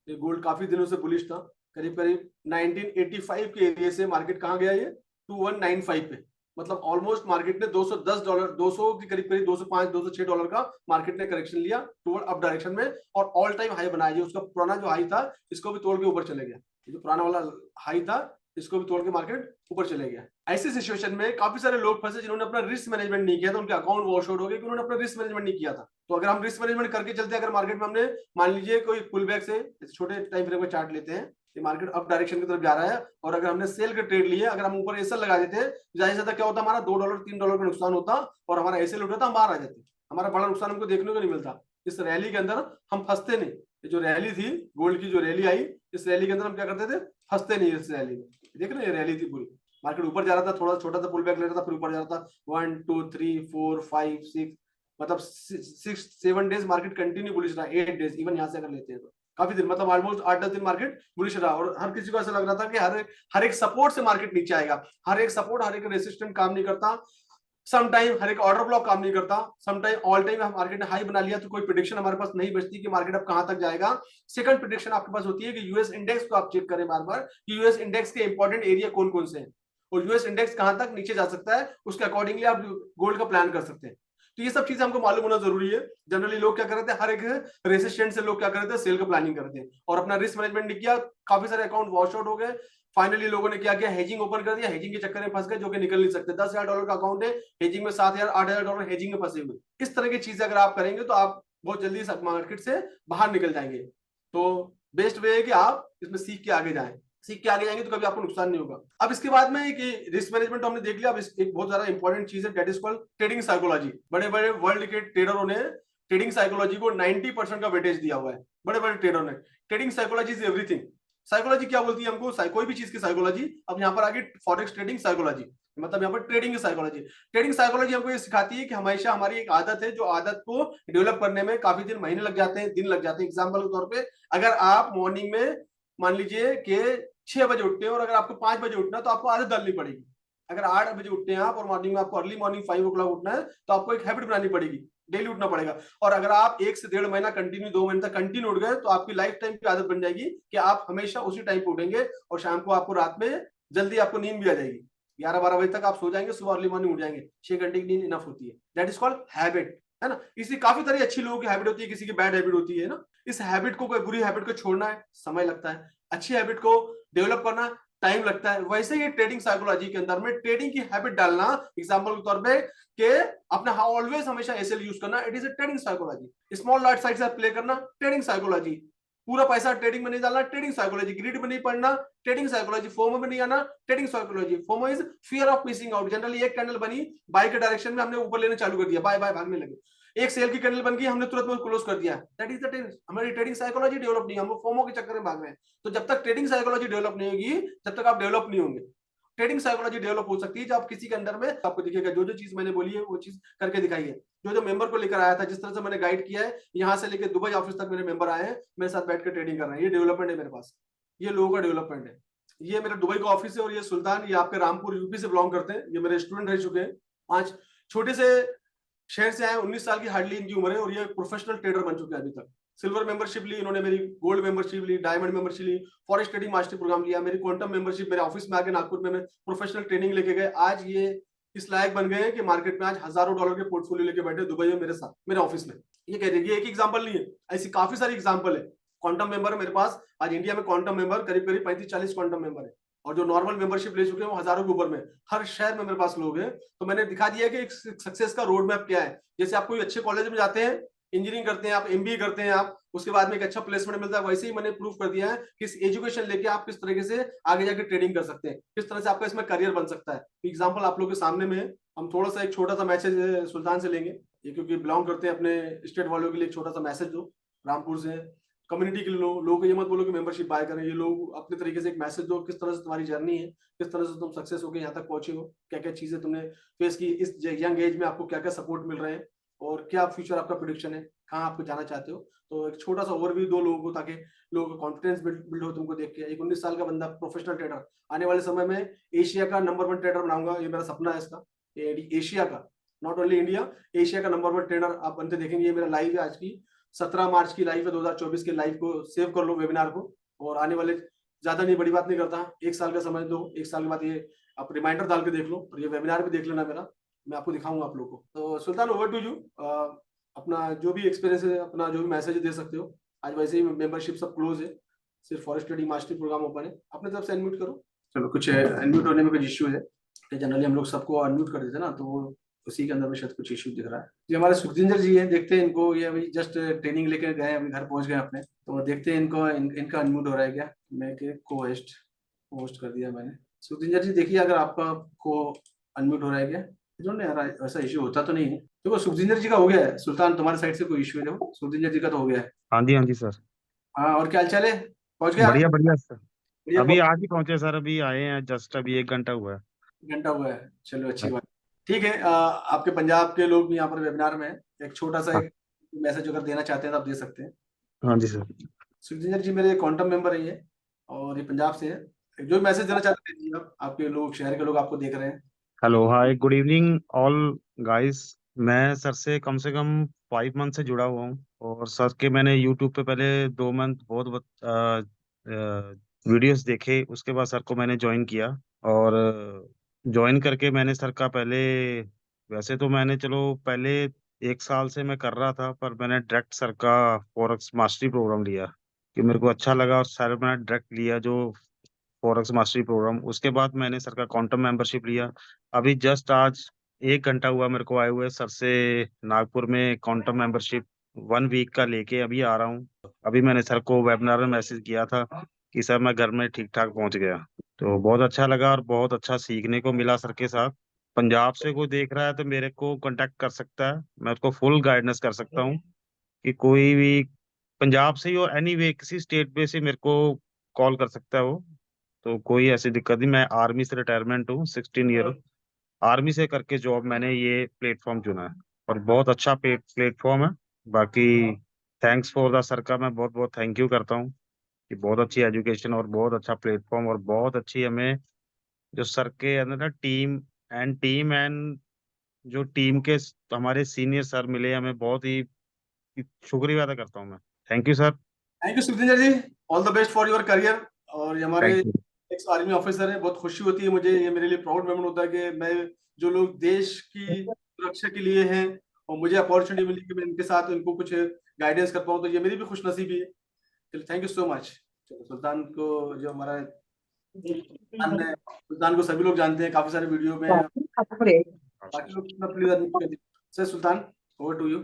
ये गोल्ड काफी दिनों से बुलिश था, करीब करीब 1985 के एरिया से मार्केट कहाँ गया, ये 2195 पे। मतलब ऑलमोस्ट मार्केट ने $210, 200 के करीब करीब $205 $206 का मार्केट ने करेक्शन लिया टुवर्ड अप डायरेक्शन में, और ऑल टाइम हाई बनाया। उसका पुराना जो हाई था इसको भी तोड़ के ऊपर चले गया, जो पुराना वाला हाई था इसको भी तोड़ के मार्केट ऊपर चले गया। ऐसी सिचुएशन में काफी सारे लोग फंसे जिन्होंने अपना रिस्क मैनेजमेंट नहीं किया था, उनके अकाउंट वॉश आउट हो गए, उन्होंने अपना रिस्क मैनेजमेंट नहीं किया था। तो अगर हम रिस्क मैनेजमेंट करके चलते, अगर मार्केट में हमने मान लीजिए कोई पुल बैक से छोटे टाइम फ्रेम का चार्ट लेते हैं, मार्केट अप डायरेक्शन की तरफ जा रहा है, और अगर हमने सेल के ट्रेड लिए, अगर हम ऊपर एसएल लगा देते हैं, जाहिर सी क्या होता, हमारा $2 $3 का नुकसान होता और हमारा एसएल उठा था, हम बाहर आ जाते। हमारा बड़ा नुकसान हमको देखने को नहीं मिलता। इस रैली के अंदर हम फंसते नहीं। जो रैली थी गोल्ड की, जो रैली आई, इस रैली के अंदर हम क्या करते थे, फंसते नहीं। इस रैली में देख रहे हैं, रैली थी पूरी, मार्केट ऊपर जा रहा था, थोड़ा छोटा सा पुल बैक ले रहा था, फिर ऊपर जा रहा था 1 2 3 4 5 6, मतलब 6-7 डेज मार्केट कंटिन्यू बुलिश रहा, 8 डेज इवन यहाँ से अगर लेते हैं तो काफी दिन, मतलब ऑलमोस्ट 8-10 दिन मार्केट बुलिश रहा। और हर किसी को ऐसा लग रहा था कि हर एक सपोर्ट से मार्केट नीचे आएगा, हर एक सपोर्ट, हर एक रेसिस्टेंट काम नहीं करता, सम टाइम हर एक ऑर्डर ब्लॉक काम नहीं करता, some time all time market ने हाई बना लिया तो कोई प्रेडिक्शन हमारे पास नहीं बचती कि मार्केट अब कहां तक जाएगा। सेकंड प्रेडिक्शन आपके पास होती है कि यूएस इंडेक्स को आप चेक करें बार बार कि यूएस इंडेक्स के इंपॉर्टेंट एरिया कौन कौन से हैं और यूएस इंडेक्स कहां तक नीचे जा सकता है, उसके अकॉर्डिंगली आप गोल्ड का प्लान कर सकते हैं। तो ये सब चीजें हमको मालूम होना जरूरी है। जनरली लोग क्या करते हैं, हर एक रेसिस्टेंट से लोग क्या करते हैं, सेल का प्लानिंग करते हैं और अपना रिस्क मैनेजमेंट नहीं किया, काफी सारे अकाउंट वॉश आउट हो गए। फाइनली लोगों ने क्या किया, हेजिंग ओपन कर दिया, हेजिंग के चक्कर में फंस गए जो कि निकल नहीं सकते। $10,000 का अकाउंट है, हेजिंग में $7,000 $8,000 हेजिंग में फंसे हुए। इस तरह की चीजें अगर आप करेंगे तो आप बहुत जल्दी मार्केट से बाहर निकल जाएंगे। तो बेस्ट वे है कि आप इसमें सीख के आगे जाएं, सीख के आगे जाएंगे तो कभी आपको नुकसान नहीं होगा। अब इसके बाद में कि रिस्क मैनेजमेंट तो हमने देख लिया, अब एक बहुत ज्यादा इंपॉर्टेंट चीज है, that is called trading psychology. बड़े बड़े वर्ल्ड के ट्रेडरों ने ट्रेडिंग साइकोलॉजी को 90% का वेटेज दिया हुआ है। बड़े बड़े ट्रेडर ने trading psychology is everything. Psychology क्या बोलती है हमको, कोई भी चीज की साइकोलॉजी। अब यहाँ पर आगे फॉरेक्स ट्रेडिंग साइकोलॉजी, मतलब यहाँ पर ट्रेडिंग की साइकोलॉजी। ट्रेडिंग साइकोलॉजी हमको ये सिखाती है कि हमेशा हमारी एक आदत है, जो आदत को डेवलप करने में काफी महीने लग जाते हैं, दिन लग जाते हैं। एग्जाम्पल के तौर पर अगर आप मॉर्निंग में मान लीजिए कि 6 बजे उठते हैं और अगर आपको 5 बजे उठना है तो आपको आदत डालनी पड़ेगी। अगर 8 बजे उठते हैं आप और मॉर्निंग में आपको अर्ली मॉर्निंग 5 o'clock उठना है तो आपको एक हैबिट बनानी पड़ेगी, डेली उठना पड़ेगा। और अगर आप 1 से 1.5 महीना कंटिन्यू, 2 महीने तक कंटिन्यू उठ गए तो आपकी लाइफ टाइम की आदत बन जाएगी कि आप हमेशा उसी टाइम पे उठेंगे और शाम को आपको रात में जल्दी आपको नींद भी आ जाएगी। 11-12 बजे तक आप सो जाएंगे, सुबह अर्ली मॉर्निंग उठ जाएंगे। 6 घंटे की नींद इनफ होती है। दैट इज कॉल्ड हैबिट, है ना। इसी काफी सारी अच्छी लोगों की हैबिट होती है, किसी की बैड हैबिट होती है ना। इस हैबिट को, कोई बुरी हैबिट को छोड़ना है समय लगता है, अच्छी हैबिट को डेवलप करना टाइम लगता है। वैसे ही ट्रेडिंग साइकोलॉजी के अंदर में ट्रेडिंग की हैबिट डालना, एग्जांपल के तौर पे कि अपना ऑलवेज हमेशा एसएल यूज करना, it is a trading psychology. Small lot side से प्ले करना, ट्रेडिंग साइकोलॉजी। पूरा पैसा ट्रेडिंग में नहीं डालना, ट्रेडिंग साइकोलॉजी। ग्रिड में नहीं पढ़ना, ट्रेडिंग साइकोलॉजी। फोमो में नहीं आना, trading psychology. FOMO is fear of missing out. Generally एक कैंडल बनी बाय के डायरेक्शन में, हमने ऊपर लेने चालू कर दिया, बाय बाय भागने लगे। एक सेल की कैंडल बन गई, हमने तुरंत में क्लोज कर दिया। That is the trading. हमारी ट्रेडिंग साइकोलॉजी डेवलप नहीं है, हम लोग फोमो के चक्कर में भाग रहे हैं। तो जब तक ट्रेडिंग साइकोलॉजी डेवलप नहीं होगी, जब तक आप डेवलप नहीं होंगे। ट्रेडिंग साइकोलॉजी डेवलप हो सकती है जब आप किसी के अंदर में, आपको दिखेगा जो जो चीज मैंने बोली है वो चीज करके दिखाई है। जो जो मेंबर को लेकर आया था, जिस तरह से मैंने गाइड किया है, यहाँ से लेकर दुबई ऑफिस तक मेरे मेंबर आए हैं, मेरे साथ बैठ कर ट्रेडिंग कर रहे हैं। ये डेवलपमेंट है मेरे पास, ये लोगों का डेवलपमेंट है। ये मेरा दुबई का ऑफिस है और ये सुल्तान, ये आपके रामपुर यूपी से बिलोंग करते हैं। ये मेरे स्टूडेंट रह चुके हैं। आज छोटे से शहर से आए, 19 साल की हार्डली इनकी उम्र है और ये प्रोफेशनल ट्रेडर बन चुके हैं अभी तक। सिल्वर मेंबरशिप ली इन्होंने मेरी, गोल्ड मेंबरशिप ली, डायमंड मेंबरशिप ली, फॉरेस्ट ट्रेडिंग मास्टर प्रोग्राम लिया, मेरी क्वांटम मेंबरशिप, मेरे ऑफिस में आके नागपुर में प्रोफेशनल ट्रेनिंग लेके गए। आज ये इस लायक बन गए हैं कि मार्केट में आज हजारों डॉलर के पोर्टफोलियो लेके बैठे दुबई में मेरे साथ, मेरे ऑफिस में। ये कह रही है, एक एग्जाम्पल नहीं है, ऐसी काफी सारी एग्जाम्पल है। क्वांटम मेंबर मेरे पास आज इंडिया में, क्वांटम मेंबर करीब करीब 35-40 क्वांटम मेंबर है। और जो नॉर्मल मेंबरशिप ले चुके हैं वो हजारों के ऊपर में, हर शहर में मेरे पास लोग हैं। तो मैंने दिखा दिया कि एक सक्सेस का रोड मैप क्या है। जैसे आप कोई अच्छे कॉलेज में जाते हैं, इंजीनियरिंग करते हैं आप, एमबीए करते हैं आप, उसके बाद में एक अच्छा प्लेसमेंट मिलता है, वैसे ही मैंने प्रूव कर दिया है कि इस एजुकेशन लेके आप किस तरीके से आगे जाके ट्रेडिंग कर सकते हैं, किस तरह से आपका इसमें करियर बन सकता है। एग्जाम्पल आप लोग के सामने में है। हम थोड़ा सा एक छोटा सा मैसेज सुल्तान से लेंगे, ये क्योंकि बिलोंग करते हैं अपने स्टेट वालों के लिए। एक छोटा सा मैसेज दो रामपुर से, कम्युनिटी के लोगों को ये मत बोलो कि मेंबरशिप बाय करें। ये लोग अपने तरीके से एक मैसेज दो, किस तरह से तुम्हारी जर्नी है, किस तरह से तुम सक्सेस होकर यहाँ तक पहुंचे हो, क्या क्या चीजें तुमने फेस की इस यंग एज में, आपको क्या क्या सपोर्ट मिल रहे हैं और क्या फ्यूचर आपका प्रोडिक्शन है, कहाँ आपको जाना चाहते हो। तो एक छोटा सा ओवरव्यू दो लोगों को, ताकि लोगों का कॉन्फिडेंस बिल्ड हो तुमको देख के। एक 19 साल का बंदा, प्रोफेशनल ट्रेडर, आने वाले समय में एशिया का नंबर 1 ट्रेडर बनाऊंगा, ये मेरा सपना है इसका। एशिया का, नॉट ओनली इंडिया, एशिया का नंबर 1 ट्रेडर आप बनते देखेंगे। ये मेरा लाइव है आज की, 17 मार्च की लाइव है 2024 के। लाइव को सेव कर लो, वेबिनार को। और आने वाले, ज्यादा नहीं, बड़ी बात नहीं करता, 1 साल का समय दो, 1 साल के बाद ये आप रिमाइंडर डाल के देख लो और ये वेबिनार भी देख लेना मेरा, मैं आपको दिखाऊंगा आप लोग को। तो सुल्तान, ओवर टू यू। अपना जो भी एक्सपीरियंस है, अपना जो भी मैसेज दे सकते हो। आज वैसे ही मेंबरशिप सब क्लोज है, सिर्फ forex trading mastery programme open है। अपने तरफ से अनम्यूट करो। चलो, कुछ अनम्यूट होने में कुछ इश्यू है कि जनरली हम लोग सबको अनम्यूट कर देते हैं ना, तो वो उसी के अंदर में शायद कुछ इश्यू दिख रहा है। ये हमारे सुखजिंदर जी हैं, देखते हैं इनको, ये अभी जस्ट ट्रेनिंग लेके गए, अभी घर पहुंच गए अपने। तो देखते हैं इनको, इनका अनम्यूट हो रहा है क्या। मैं को होस्ट होस्ट कर दिया मैंने। सुखजिंदर जी देखिए अगर आपका को अनम्यूट हो रहा है क्या। जो नहीं आ रहा है, ऐसा इश्यू होता तो नहीं है। देखो सुखजिंदर जी का हो गया है। सुल्तान, तुम्हारे साइड से कोई इश्यू है? देखो सुखजिंदर जी का तो हो गया है। हाँ जी सर। हाँ, और क्या हाल चाल है? पहुंच गए आप? बढ़िया बढ़िया सर। बढ़िया, अभी आज ही पहुंचे सर, अभी आए हैं जस्ट, अभी 1 घंटा हुआ है। घंटा हुआ है, चलो अच्छी हाँ बात। ठीक है, आपके पंजाब के लोग भी यहाँ पर वेबिनार में हैं। एक छोटा सा हाँ। एक मैसेज अगर देना चाहते हैं तो आप दे सकते हैं। हाँ जी सर। सुखजिंदर जी मेरे क्वांटम मेंबर है ये, और ये पंजाब से है। जो मैसेज देना चाहते हैं दीजिए आप, आपके लोग, शहर के लोग आपको देख रहे हैं। हेलो, हाय, गुड इवनिंग ऑल गाइस। मैं सर से कम 5 मंथ से जुड़ा हुआ हूँ। और सर के मैंने यूट्यूब पे पहले 2 मंथ बहुत वीडियोस देखे, उसके बाद सर को मैंने ज्वाइन किया। और ज्वाइन करके मैंने सर का पहले, वैसे तो मैंने चलो पहले 1 साल से मैं कर रहा था, पर मैंने डायरेक्ट सर का फॉरेक्स मास्टरी प्रोग्राम लिया कि मेरे को अच्छा लगा, और सर मैंने डायरेक्ट लिया जो फॉरेक्स मास्टरी प्रोग्राम। उसके बाद मैंने सर का क्वांटम मेंबरशिप लिया। अभी जस्ट आज 1 घंटा हुआ मेरे को आए हुए सर से नागपुर में क्वांटम मेंबरशिप 1 वीक का लेके अभी आ रहा हूँ। अभी मैंने सर को वेबिनार में मैसेज किया था कि सर मैं घर में ठीक ठाक पहुंच गया। तो बहुत अच्छा लगा और बहुत अच्छा सीखने को मिला सर के साथ। पंजाब से कोई देख रहा है तो मेरे को कांटेक्ट कर सकता है, मैं उसको फुल गाइडेंस कर सकता हूँ कि कोई भी पंजाब से ही और एनी वे किसी स्टेट पे से मेरे को कॉल कर सकता है वो। तो कोई ऐसी दिक्कत नहीं, मैं आर्मी से रिटायरमेंट हूँ, 16 ईयर आर्मी से करके जॉब मैंने ये प्लेटफॉर्म चुना है। और बहुत अच्छा प्लेटफॉर्म है। बाकी थैंक्स फॉर द सर का मैं बहुत बहुत थैंक यू करता हूँ कि बहुत अच्छी एजुकेशन और बहुत अच्छा प्लेटफॉर्म और बहुत अच्छी हमें जो सर के अंदर ना टीम एंड जो टीम के हमारे सीनियर सर मिले हमें, बहुत ही शुक्रिया अदा करता हूँ मैं। Thank you sir. Thank you Sukhvinder ji. All the best for your career. और ये हमारे thank you. Ex army officer हैं, बहुत खुशी होती है मुझे, ये मेरे लिए प्राउड मोमेंट होता है कि मैं जो लोग देश की सुरक्षा के लिए हैं और मुझे अपॉर्चुनिटी मिली कि मैं इनके साथ इनको कुछ गाइडेंस कर पाऊँ, तो ये मेरी भी खुशनसीबी है। चलिए, थैंक यू सो मच। सुल्तान को, जो हमारा सुल्तान है, सुल्तान को सभी लोग जानते हैं, काफी सारे वीडियो में, बाकी लोग please sir, Sultan over to you.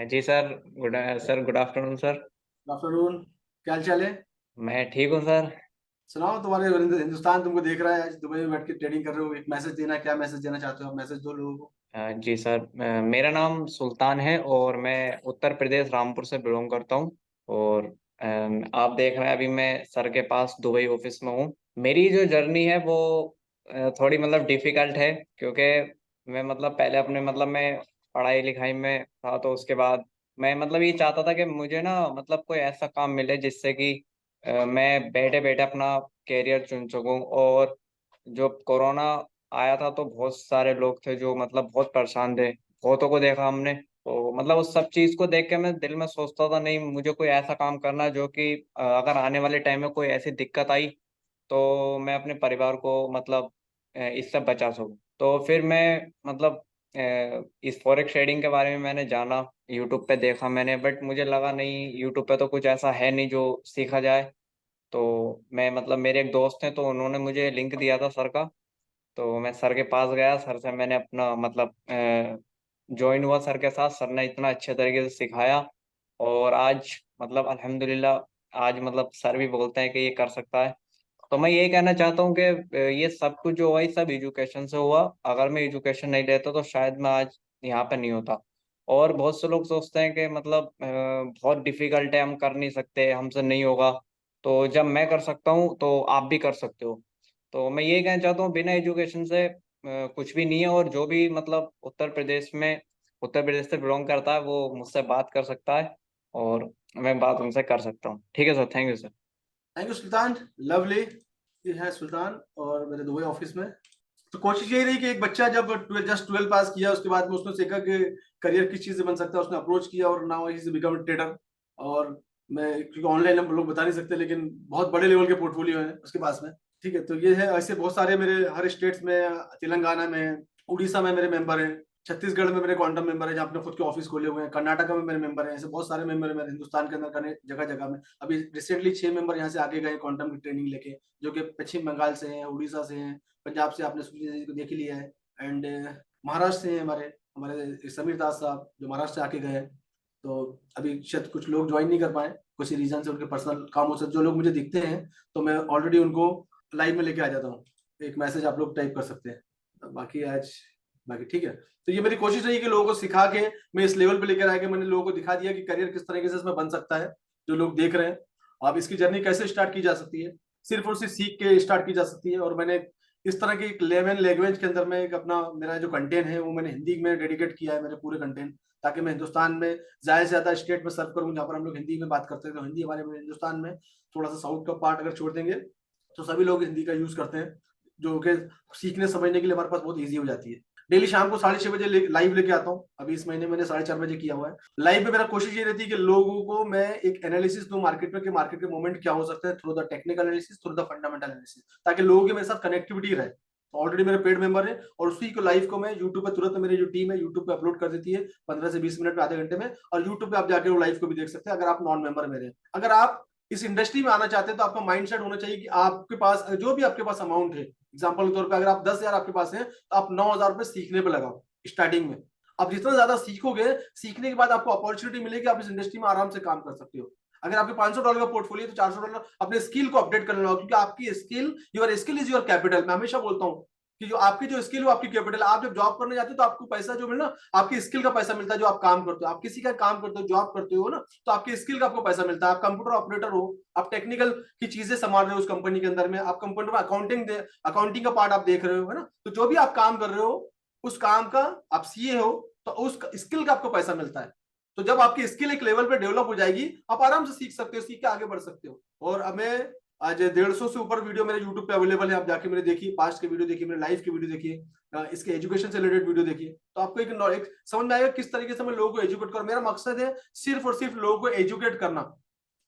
जी sir, good afternoon sir. Good afternoon, क्या हाल चाल है? मैं ठीक हूँ सर। सुनाओ, तुम्हारे हिंदुस्तान तुमको देख रहा है, आज दुबई में बैठ के ट्रेडिंग कर रहे हो, एक मैसेज देना, क्या मैसेज देना चाहते हो? मैसेज दो लोगों को। जी सर, मेरा नाम सुल्तान है और मैं उत्तर प्रदेश रामपुर से बिलोंग करता हूँ। और आप देख रहे हैं अभी मैं सर के पास दुबई ऑफिस में हूँ। मेरी जो जर्नी है वो थोड़ी मतलब डिफिकल्ट है, क्योंकि मैं मतलब पहले अपने मतलब मैं पढ़ाई लिखाई में था, तो उसके बाद मैं मतलब ये चाहता था कि मुझे ना मतलब कोई ऐसा काम मिले जिससे कि मैं बैठे बैठे अपना कैरियर चुन सकूं। और जो कोरोना आया था तो बहुत सारे लोग थे जो मतलब बहुत परेशान थे, बहुतों को देखा हमने। तो मतलब उस सब चीज को देख के मैं दिल में सोचता था, नहीं मुझे कोई ऐसा काम करना है जो कि अगर आने वाले टाइम में कोई ऐसी दिक्कत आई तो मैं अपने परिवार को मतलब इससे बचा सकूं। तो फिर मैं मतलब इस फॉरेक्स ट्रेडिंग के बारे में मैंने जाना, यूट्यूब पे देखा मैंने, बट मुझे लगा नहीं यूट्यूब पे तो कुछ ऐसा है नहीं जो सीखा जाए। तो मैं मतलब मेरे एक दोस्त हैं तो उन्होंने मुझे लिंक दिया था सर का, तो मैं सर के पास गया, सर से मैंने अपना मतलब ज्वाइन हुआ सर के साथ। सर ने इतना अच्छे तरीके से सिखाया और आज मतलब अल्हम्दुलिल्लाह आज मतलब सर भी बोलते हैं कि ये कर सकता है। तो मैं ये कहना चाहता हूँ कि ये सब कुछ जो हुआ ये सब एजुकेशन से हुआ। अगर मैं एजुकेशन नहीं लेता तो शायद मैं आज यहाँ पे नहीं होता। और बहुत से लोग सोचते हैं कि मतलब बहुत डिफिकल्ट है, हम कर नहीं सकते, हमसे नहीं होगा। तो जब मैं कर सकता हूँ तो आप भी कर सकते हो। तो मैं ये कहना चाहता हूँ बिना एजुकेशन से कुछ भी नहीं है। और जो भी मतलब उत्तर प्रदेश से बिलोंग करता है वो मुझसे बात कर सकता है और मैं बात उनसे कर सकता हूँ। ठीक है sir, thank you sir. Thank you Sultan, lovely. ये है सुल्तान और मेरे दुबई ऑफिस में। तो कोशिश यही रही कि एक बच्चा जब जस्ट 12 पास किया, उसके बाद में उसने सीखा कि करियर किस चीज से बन सकता है, उसने अप्रोच किया और now he is become trader. और मैं, क्योंकि ऑनलाइन हम लोग बता नहीं सकते, लेकिन बहुत बड़े लेवल के पोर्टफोलियो है उसके पास में। ठीक है, तो ये है, ऐसे बहुत सारे मेरे हर स्टेट्स में, तेलंगाना में, उड़ीसा में मेरे मेंबर हैं, छत्तीसगढ़ में मेरे क्वांटम मेंबर है जहाँ अपने खुद के ऑफिस खोले हुए हैं, कर्नाटक में मेरे मेंबर हैं, ऐसे बहुत सारे मेंबर है मेरे हिंदुस्तान के अंदर जगह जगह में। अभी रिसेंटली 6 मेंबर यहाँ से आगे गए क्वांटम की ट्रेनिंग लेके, जो कि पश्चिम बंगाल से हैं, उड़ीसा से हैं, पंजाब से आपने सुनील जी को देख ही लिया है, एंड महाराष्ट्र से हैं हमारे हमारे समीर दास साहब, जो महाराष्ट्र से आके गए हैं। तो अभी शायद कुछ लोग ज्वाइन नहीं कर पाए किसी रीजन से, उनके पर्सनल कामों से। जो लोग मुझे दिखते हैं तो मैं ऑलरेडी उनको लाइव में लेके आ जाता हूँ, एक मैसेज आप लोग टाइप कर सकते हैं। बाकी ठीक है। तो ये मेरी कोशिश रही कि लोगों को सिखा के मैं इस लेवल पे लेकर आया कि मैंने लोगों को दिखा दिया कि करियर किस तरीके से इसमें बन सकता है। जो लोग देख रहे हैं, अब इसकी जर्नी कैसे स्टार्ट की जा सकती है, सिर्फ और सिर्फ सीख के स्टार्ट की जा सकती है। और मैंने इस तरह की एक 11 लैंग्वेज के अंदर में एक अपना मेरा जो कंटेंट है वो मैंने हिंदी में डेडिकेट किया है, मेरे पूरे कंटेंट, ताकि मैं हिंदुस्तान में ज्यादा से ज्यादा स्टेट में सर्व करूँ जहाँ पर हम लोग हिंदी में बात करते हैं। तो हिंदी हमारे में हिंदुस्तान में थोड़ा सा साउथ का पार्ट अगर छोड़ देंगे तो सभी लोग हिंदी का यूज करते हैं, जो कि सीखने समझने के लिए हमारे पास बहुत ईजी हो जाती है। डेली शाम को 6:30 बजे लाइव लेके आता हूँ। अभी इस महीने मैंने 4:30 बजे किया हुआ है लाइव में। मेरा कोशिश ये रहती है कि लोगों को मैं एक एनालिसिस दूं मार्केट में, कि मार्केट के मोमेंट क्या हो सकता है, through the technical analysis, through the fundamental analysis, ताकि लोगों के मेरे साथ कनेक्टिविटी रहे। ऑलरेडी मेरे पेड मेंबर है और उसी को लाइव को मैं यूट्यूब पे तुरंत, मेरी जो टीम है यूट्यूब पे अपलोड कर देती है 15 से 20 मिनट में, आधे घंटे में। और यूट्यूब पे आप जाके वो लाइव को भी देख सकते हैं अगर आप नॉन मेंबर मेरे हैं। अगर आप इस इंडस्ट्री में आना चाहते हैं तो आपका माइंडसेट होना चाहिए कि आपके पास जो भी आपके पास अमाउंट है, एग्जाम्पल के तौर पर अगर आप 10,000 आपके पास है तो आप 9,000 रुपए सीखने पे लगाओ स्टार्टिंग में। आप जितना ज्यादा सीखोगे, सीखने के बाद आपको अपॉर्चुनिटी मिलेगी, आप इस इंडस्ट्री में आराम से काम कर सकते हो। अगर आपके $500 का पोर्टफोलियो तो $400 अपने स्किल को अपडेट कर लेना, क्योंकि आपकी skill, your skill is your capital. मैं हमेशा बोलता हूँ कि जो आपकी जो स्किल है वो आपकी कैपिटल है। आप जब जॉब करने जाते हो तो आपको पैसा जो मिलना, आपकी स्किल का पैसा मिलता है। जो आप काम करते हो, आप किसी का काम करते हो, जॉब करते हो ना, तो आपकी स्किल का आपको पैसा मिलता है। आप कंप्यूटर ऑपरेटर हो, आप टेक्निकल की चीजें संभाल रहे हो उस कंपनी के अंदर में, आप कंप्यूटर में अकाउंटिंग का पार्ट आप देख रहे हो, है ना। तो जो भी आप काम कर रहे हो उस काम का आप सीए हो, तो उस स्किल का आपको पैसा मिलता है। तो जब आपकी स्किल एक लेवल पे डेवलप हो जाएगी, आप आराम से सीख सकते हो, सीख के आगे बढ़ सकते हो। और अब मैं आज 150 से ऊपर वीडियो मेरे यूट्यूब पे अवेलेबल है, आप जाके मेरे देखिए, पास्ट के वीडियो देखिए, मेरे लाइव के वीडियो देखिए, इसके एजुकेशन से रिलेटेड वीडियो देखिए, तो आपको एक समझ में आएगा किस तरीके से मैं लोगों को एजुकेट करूं। मेरा मकसद है सिर्फ और सिर्फ लोगों को एजुकेट करना,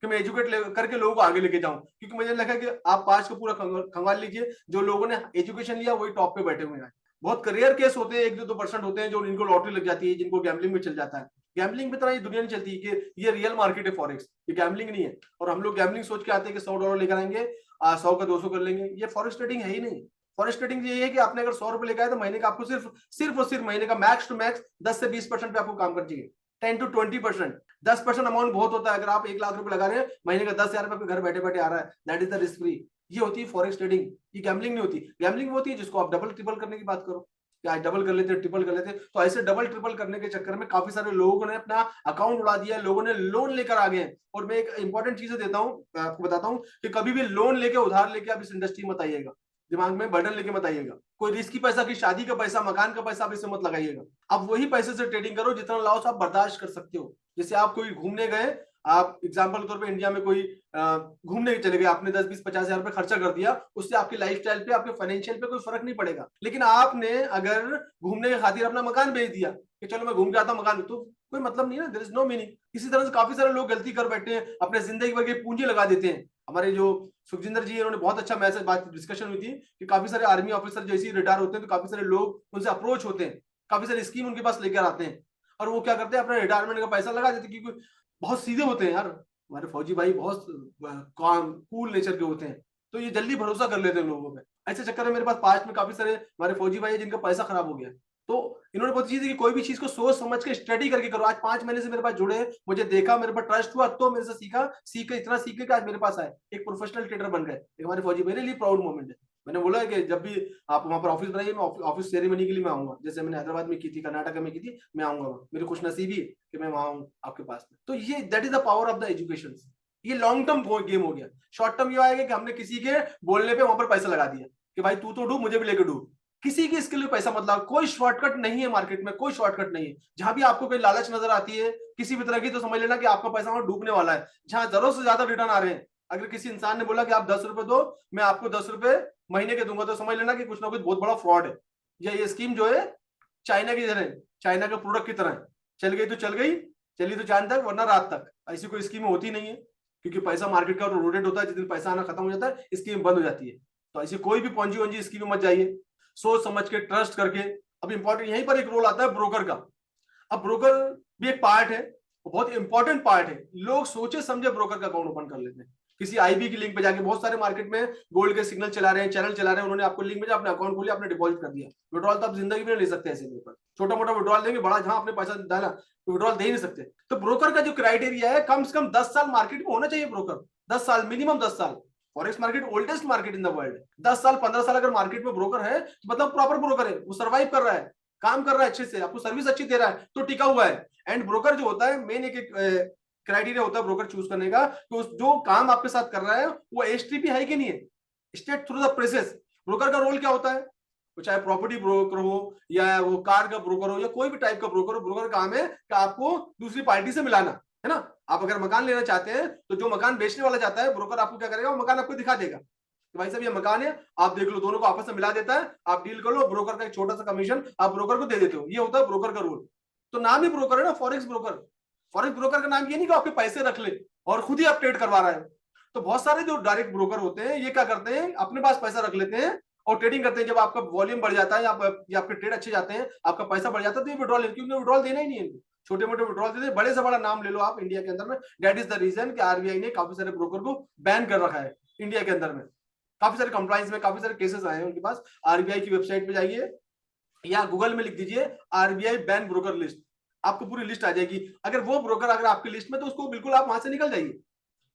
कि मैं एजुकेट करके लोगों को आगे लेके जाऊं, क्योंकि मुझे लगा कि आप पांच को पूरा खंगाल लीजिए, जो लोगों ने एजुकेशन लिया वही टॉप पे बैठे हुए हैं। बहुत रेयर केस होते हैं, 1-2% होते हैं जो इनको लॉटरी लग जाती है, जिनको गैम्बलिंग में चल जाता है। गैम्बलिंग में तरह ये दुनिया नहीं चलती कि ये रियल मार्केट है फॉरेक्स, ये गैम्बलिंग नहीं है। और हम लोग गैम्बलिंग सोच के आते हैं कि $100 लेकर आएंगे, 100 का 200 कर लेंगे। ये फॉरेक्स ट्रेडिंग है ही नहीं। फॉरेक्स ट्रेडिंग ये है कि आपने अगर $100 लेकर आए तो महीने का आपको सिर्फ और सिर्फ महीने का मैक्स टू मैक्स 10 से 20% पे आपको काम कर चाहिए, 10 to 20%। 10% अमाउंट बहुत होता है। अगर आप 1 लाख रुपए लगा रहे हैं, महीने का 10,000 रुपए घर बैठे बैठे आ रहा है, that is the risk free. ये होती है फॉरेक्स ट्रेडिंग, ये गैम्बलिंग नहीं होती। गैम्बलिंग होती है जिसको आप डबल ट्रिपल करने की बात करो, कि आज डबल कर लेते, ट्रिपल कर लेते। तो ऐसे डबल ट्रिपल करने के चक्कर में काफी सारे लोगों ने अपना अकाउंट उड़ा दिया, लोगों ने लोन लेकर आ गए। और मैं एक इंपॉर्टेंट चीजें देता हूँ, आपको बताता हूँ कि कभी भी लोन लेके, उधार लेके आप इस इंडस्ट्री में मत आइएगा, दिमाग में बर्डन लेके मत आइएगा। कोई रिस्की पैसा, की शादी का पैसा, मकान का पैसा आप इसमें मत लगाइएगा। आप वही पैसे से ट्रेडिंग करो जितना लॉस आप बर्दाश्त कर सकते हो। जैसे आप कोई घूमने गए, आप एग्जाम्पल के तौर पे इंडिया में कोई घूमने चले गए, आपने 10-20-50 हजार रुपए खर्चा कर दिया, उससे आपकी लाइफस्टाइल पे, आपके फाइनेंशियल पे कोई फर्क नहीं पड़ेगा। लेकिन आपने अगर घूमने के खातिर अपना मकान बेच दिया कि चलो मैं घूम के आता हूं मकान, तो कोई मतलब नहीं ना, देयर इज नो मीनिंग। इसी तरह से काफी सारे लोग गलती कर बैठे हैं, अपने जिंदगी भर की पूंजी लगा देते हैं। हमारे जो सुखजिंदर जी, इन्होंने बहुत अच्छा मैसेज, बात डिस्कशन हुई थी कि काफी सारे आर्मी ऑफिसर जैसे रिटायर होते हैं तो काफी सारे लोग उनसे अप्रोच होते हैं, काफी सारी स्कीम उनके पास लेकर आते हैं, और वो क्या करते हैं, अपना रिटायरमेंट का पैसा लगा देते हैं, क्योंकि बहुत सीधे होते हैं यार हमारे फौजी भाई, बहुत काम कूल नेचर के होते हैं, तो ये जल्दी भरोसा कर लेते हैं लोगों पे। ऐसे चक्कर में मेरे पास पास्ट में काफी सारे हमारे फौजी भाई है जिनका पैसा खराब हो गया। तो इन्होंने बहुत चीज है कि कोई भी चीज को सोच समझ के स्टडी करके करो। आज 5 महीने से मेरे पास जुड़े हैं, मुझे देखा, मेरे पर ट्रस्ट हुआ, तो मेरे से सीखा, सीख के इतना सीखे कि आज मेरे पास आए, एक प्रोफेशनल ट्रेडर बन गए। हमारे फौजी, मेरे लिए प्राउड मोमेंट है। मैंने बोला है कि जब भी आप वहां पर ऑफिस बनाइए, मैं ऑफिस सेरेमनी के लिए मैं आऊंगा, जैसे मैंने हैदराबाद में की थी, कर्नाटक में की थी, मैं आऊंगा। मेरी खुशनसीबी कि मैं वहां हूँ आपके पास में। तो ये that is the power of the education. ये लॉन्ग टर्म गेम हो गया। शॉर्ट टर्म ये आएगा कि हमने किसी के बोलने पे वहां पर पैसा लगा दिया कि भाई तू तो डूब, मुझे भी लेके डूब। किसी की स्किल में पैसा मत लगाओ, कोई शॉर्टकट नहीं है मार्केट में, कोई शॉर्टकट नहीं है। जहां भी आपको कोई लालच नजर आती है किसी भी तरह की, तो समझ लेना कि आपका पैसा वहां डूबने वाला है। जहां जरूरत से ज्यादा रिटर्न आ रहे हैं, अगर किसी इंसान ने बोला कि आप 10 रुपए दो, मैं आपको 10 रुपए महीने के दूंगा, तो समझ लेना कि कुछ ना कुछ बहुत बड़ा फ्रॉड है। या ये स्कीम जो है चाइना की तरह, चाइना के प्रोडक्ट की तरह है, चल गई तो चल गई, चली तो चांद तक वरना रात तक। ऐसी कोई स्कीम होती नहीं है, क्योंकि पैसा मार्केट का रोटेट होता है, जिस दिन पैसा आना खत्म हो जाता है स्कीम बंद हो जाती है। तो ऐसी कोई भी पॉन्जी वॉन्जी स्कीम में मत जाइए, सोच समझ के, ट्रस्ट करके। अब इंपॉर्टेंट यहीं पर एक रोल आता है ब्रोकर का। अब ब्रोकर भी एक पार्ट है, बहुत इंपॉर्टेंट पार्ट है। लोग सोचे समझे ब्रोकर का अकाउंट ओपन कर लेते हैं, किसी आईबी की लिंक पे जाके। बहुत सारे मार्केट में गोल्ड के सिग्नल चला रहे हैं, चैनल चला रहे हैं, उन्होंने आपको लिंक में अपने अकाउंट खोलिया, आपने डिपॉजिट कर दिया। विड्रॉल तो आप जिंदगी में ले सकते हैं ऐसे ब्रोकर, छोटा मोटा विड्रॉल देंगे, बड़ा जहां आपने पैसा डाला तो विड्रॉल दे ही नहीं सकते। तो ब्रोकर का जो क्राइटेरिया है, कम से कम 10 साल मार्केट में होना चाहिए ब्रोकर, 10 साल, मिनिमम 10 साल। Forex market oldest market in the world. 10 साल 15 साल अगर मार्केट में ब्रोकर है तो मतलब प्रॉपर ब्रोकर है, वो सर्वाइव कर रहा है, काम कर रहा है अच्छे से, आपको सर्विस अच्छी दे रहा है, तो टिका हुआ है। एंड ब्रोकर जो होता है, मेन एक क्राइटेरिया होता है ब्रोकर चूज करने का, तो जो काम आपके साथ कर रहा है वो एसटीपी है कि नहीं है, state through the process. Broker का रोल क्या होता है, वो चाहे प्रॉपर्टी ब्रोकर हो या वो कार का ब्रोकर हो या कोई भी टाइप का ब्रोकर हो, ब्रोकर का काम है कि आपको दूसरी पार्टी से मिलाना है ना। आप अगर मकान लेना चाहते हैं तो जो मकान बेचने वाला चाहता है, ब्रोकर आपको क्या करेगा, वो मकान आपको दिखा देगा कि भाई साहब ये मकान है, आप देख लो, दोनों को आपस में मिला देता है, आप डील कर लो, ब्रोकर का एक छोटा सा कमीशन आप ब्रोकर को दे देते हो। ये होता है ब्रोकर का रोल। तो नाम ही ब्रोकर है ना, फॉरेक्स ब्रोकर। फॉरेक्स ब्रोकर का नाम ये नहीं कि आपके पैसे रख ले और खुद ही आप ट्रेड करवा रहा है। तो बहुत सारे जो डायरेक्ट ब्रोकर होते हैं, ये क्या करते हैं, अपने पास पैसा रख लेते हैं और ट्रेडिंग करते हैं। जब आपका वॉल्यूम बढ़ जाता है या आपके ट्रेड अच्छे जाते हैं, आपका पैसा बढ़ जाता है, तो ये विड्रॉल, क्योंकि विड्रॉल देना ही नहीं है, छोटे मोटे विड्रॉल देते हैं। बड़े से बड़ा नाम ले लो आप इंडिया के अंदर में, दैट इज द रीजन कि आरबीआई ने काफी सारे ब्रोकर को बैन कर रखा है इंडिया के अंदर में। काफी सारे कंप्लाइंस में काफी सारे केसेस आए हैं उनके पास। आरबीआई की वेबसाइट पे जाइए या गूगल में लिख दीजिए आरबीआई बैन ब्रोकर लिस्ट, आपको पूरी लिस्ट आ जाएगी। अगर वो ब्रोकर अगर आपकी लिस्ट में, तो उसको बिल्कुल आप वहां से निकल जाइए।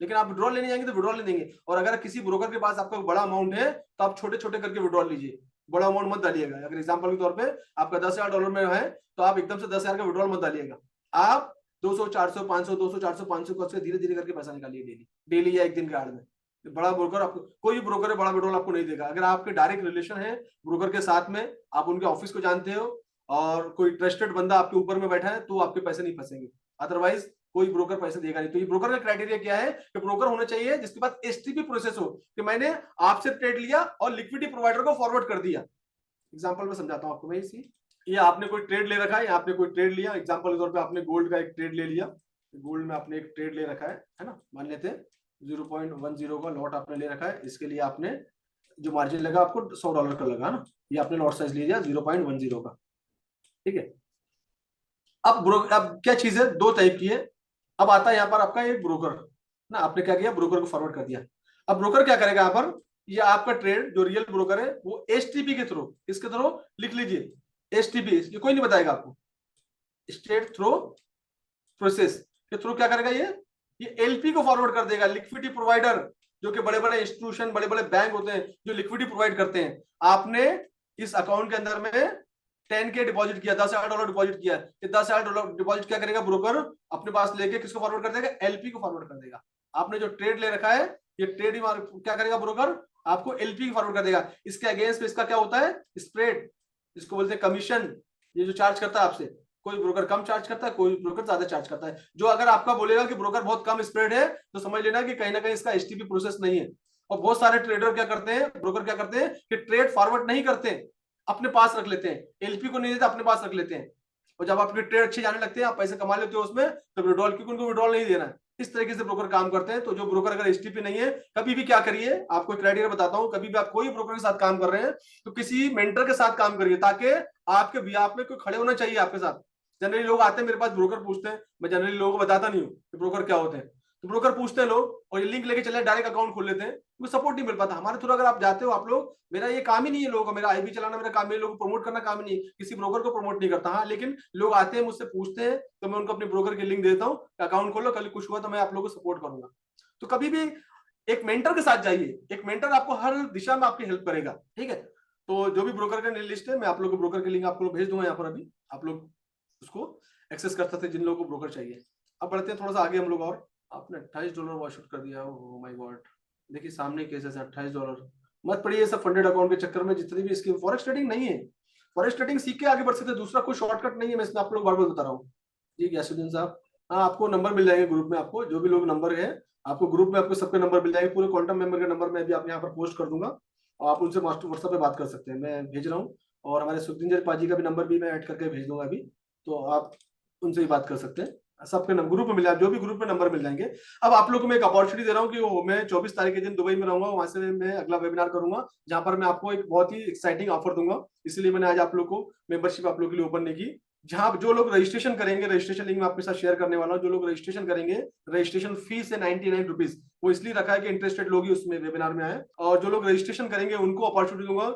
लेकिन आप विड्रॉल लेने जाएंगे तो विड्रॉल ले देंगे। और अगर किसी ब्रोकर के पास आपका बड़ा अमाउंट है तो आप छोटे छोटे करके विड्रॉल लीजिए, बड़ा अमाउंट मत डालिएगा। अगर एग्जांपल के तौर पे आपका $10,000 में है तो आप एकदम से 10,000 का विड्रॉल मत डालिएगा। आप 200, 400, 500, 200, 400, 500 करके धीरे धीरे करके पैसा निकालिए डेली, डेली या एक दिन के आड़ में। बड़ा ब्रोकर आपको, कोई भी ब्रोकर है, बड़ा विड्रॉल आपको नहीं देगा। अगर आपके डायरेक्ट रिलेशन है ब्रोकर के साथ में, आप उनके ऑफिस को जानते हो और कोई ट्रस्टेड बंदा आपके ऊपर में बैठा है, तो आपके पैसे नहीं फंसेंगे। अदरवाइज कोई ब्रोकर पैसे देगा नहीं। तो ये ब्रोकर का क्राइटेरिया क्या है कि ब्रोकर होना चाहिए जिसके पास एसटीपी प्रोसेस हो, कि मैंने आपसे ट्रेड लिया और लिक्विडिटी प्रोवाइडर को फॉरवर्ड कर दिया। एग्जांपल में समझाता हूं आपको मैं इसी। ये आपने कोई ट्रेड ले रखा है, आपने कोई ट्रेड लिया, एग्जांपल के तौर पे आपने गोल्ड का एक ट्रेड ले लिया, गोल्ड में आपने एक ट्रेड ले रखा है ना, मान लेते हैं 0.10 का लॉट आपने ले रखा है। इसके लिए आपने जो मार्जिन लगा आपको $100 का लगा ना, ये आपने लॉट साइज ले लिया 0.10 का, ठीक है। अब क्या चीज है, दो टाइप की है। अब आता है यहाँ पर आपका एक ब्रोकर ना, आपने क्या किया, ब्रोकर को फॉरवर्ड कर दिया। अब ब्रोकर क्या करेगा यहाँ पर, ये आपका ट्रेड जो रियल ब्रोकर है वो एसटीपी के थ्रू, इसके थ्रू लिख लीजिए एसटीपी, ये कोई नहीं बताएगा आपको, स्ट्रेट थ्रू प्रोसेस के थ्रू क्या करेगा ये एलपी को फॉरवर्ड कर देगा। लिक्विडिटी प्रोवाइडर जो कि बड़े बड़े इंस्टीट्यूशन, बड़े बड़े बैंक होते हैं जो लिक्विडिटी प्रोवाइड करते हैं, आपने इस अकाउंट के अंदर में 10K डिपॉजिट किया, $10,000 डिपॉजिट किया, ये $10,000 डिपॉजिट क्या करेगा ब्रोकर अपने पास लेके किसको फॉरवर्ड कर देगा, एलपी को फॉरवर्ड कर देगा। आपने जो ट्रेड ले रखा है ये ट्रेड क्या करेगा ब्रोकर, आपको एलपी को फॉरवर्ड कर देगा। इसके अगेंस्ट में इसका क्या होता है, स्प्रेड, इसको बोलते हैं कमीशन, ये जो चार्ज करता है आपसे, कोई ब्रोकर कम चार्ज करता है, कोई ब्रोकर ज्यादा चार्ज करता है। जो अगर आपका बोलेगा कि ब्रोकर बहुत कम स्प्रेड है तो समझ लेना कि कहीं ना कहीं इसका एसटीपी प्रोसेस नहीं है। और बहुत सारे ट्रेडर क्या करते हैं, ब्रोकर क्या करते हैं कि ट्रेड फॉरवर्ड नहीं करते, अपने पास रख लेते हैं, एलपी को नहीं देते, अपने पास रख लेते हैं। और जब आपके ट्रेड अच्छे जाने लगते हैं, आप पैसे कमा लेते हो उसमें, तो विड्रॉल, क्योंकि उनको विड्रॉल नहीं देना है। इस तरीके से ब्रोकर काम करते हैं। तो जो ब्रोकर अगर एसटीपी नहीं है, कभी भी क्या करिए, आपको क्राइटेरिया बताता हूं, कभी भी आप कोई ब्रोकर के साथ काम कर रहे हैं तो किसी मेंटर के साथ काम करिए, ताकि आपके बिहाफ में कोई खड़े होना चाहिए आपके साथ। जनरली लोग आते हैं मेरे पास, ब्रोकर पूछते हैं, मैं जनरली लोगों को बताता नहीं हूँ कि ब्रोकर क्या होते हैं। तो ब्रोकर पूछते हैं लोग और ये लिंक लेके चले डायरेक्ट अकाउंट खोल लेते हैं, उनको सपोर्ट नहीं मिल पाता। हमारे थ्रू अगर आप जाते हो, आप लोग, मेरा ये काम ही नहीं है लोगों का, मेरा आईबी चलाना मेरा काम है, लोगों को प्रमोट करना काम ही नहीं, किसी ब्रोकर को प्रमोट नहीं करता। हाँ, लेकिन लोग आते हैं मुझसे पूछते हैं तो मैं उनको अपने ब्रोकर की लिंक देता हूँ, अकाउंट खोलो, कल कुछ हुआ तो मैं आप लोगों को सपोर्ट करूंगा। तो कभी भी एक मेंटर के साथ जाइए, एक मेंटर आपको हर दिशा में आपकी हेल्प करेगा, ठीक है। तो जो भी ब्रोकर का लिस्ट है, मैं आप लोग को ब्रोकर की लिंक आप लोग भेज दूंगा यहाँ पर, अभी आप लोग उसको एक्सेस कर सकते हैं जिन लोगों को ब्रोकर चाहिए। अब बढ़ते हैं थोड़ा सा आगे हम लोग, और आपने $28 वॉश आउट कर दिया, ओह माय गॉड। देखिए सामने केसेस है, $28 मत पड़िए सब फंडेड अकाउंट के चक्कर में। जितनी भी स्कीम, फॉरेक्स ट्रेडिंग नहीं है, फॉरेक्स ट्रेडिंग सीख के आगे बढ़ सकते हैं, दूसरा कोई शॉर्टकट नहीं है, मैं इसमें आप लोग बार बार बता रहा हूँ। जी यासुद्दीन साहब, हाँ आपको नंबर मिल जाएंगे ग्रुप में, आपको जो भी लोग नंबर है आपको ग्रुप में आपको सबके नंबर मिल जाएंगे, पूरे क्वांटम मेंबर के नंबर मैं भी आप यहाँ पर पोस्ट कर दूंगा और आप उनसे मास्टर व्हाट्सएप पे बात कर सकते हैं, मैं भेज रहा हूँ। और हमारे सुखदिंजर पाजी का भी नंबर भी मैं ऐड करके भेज दूंगा अभी, तो आप उनसे भी बात कर सकते हैं। सबके ग्रुप में मिल जाए, जो भी ग्रुप में नंबर मिल जाएंगे। अब आप लोग को मैं एक अपॉर्चुनिटी दे रहा हूँ कि मैं 24 तारीख के दिन दुबई में रहूंगा, वहां से मैं अगला वेबिनार करूंगा जहां पर मैं आपको एक बहुत ही एक्साइटिंग ऑफर दूंगा। इसलिए मैंने आज आप लोग को मेंबरशिप आप लोग के लिए ओपन नहीं की। जहां जो लोग रजिस्ट्रेशन करेंगे, रजिस्ट्रेशन लिंक मैं आपके साथ शेयर करने वाला हूँ, जो लोग रजिस्ट्रेशन करेंगे, रजिस्ट्रेशन फीस है 99 रुपीज, वो इसलिए रखा है कि इंटरेस्टेड लोग ही उसमें वेबिनार में आए। और जो लोग रजिस्ट्रेशन करेंगे उनको अपॉर्चुनिटी दूंगा,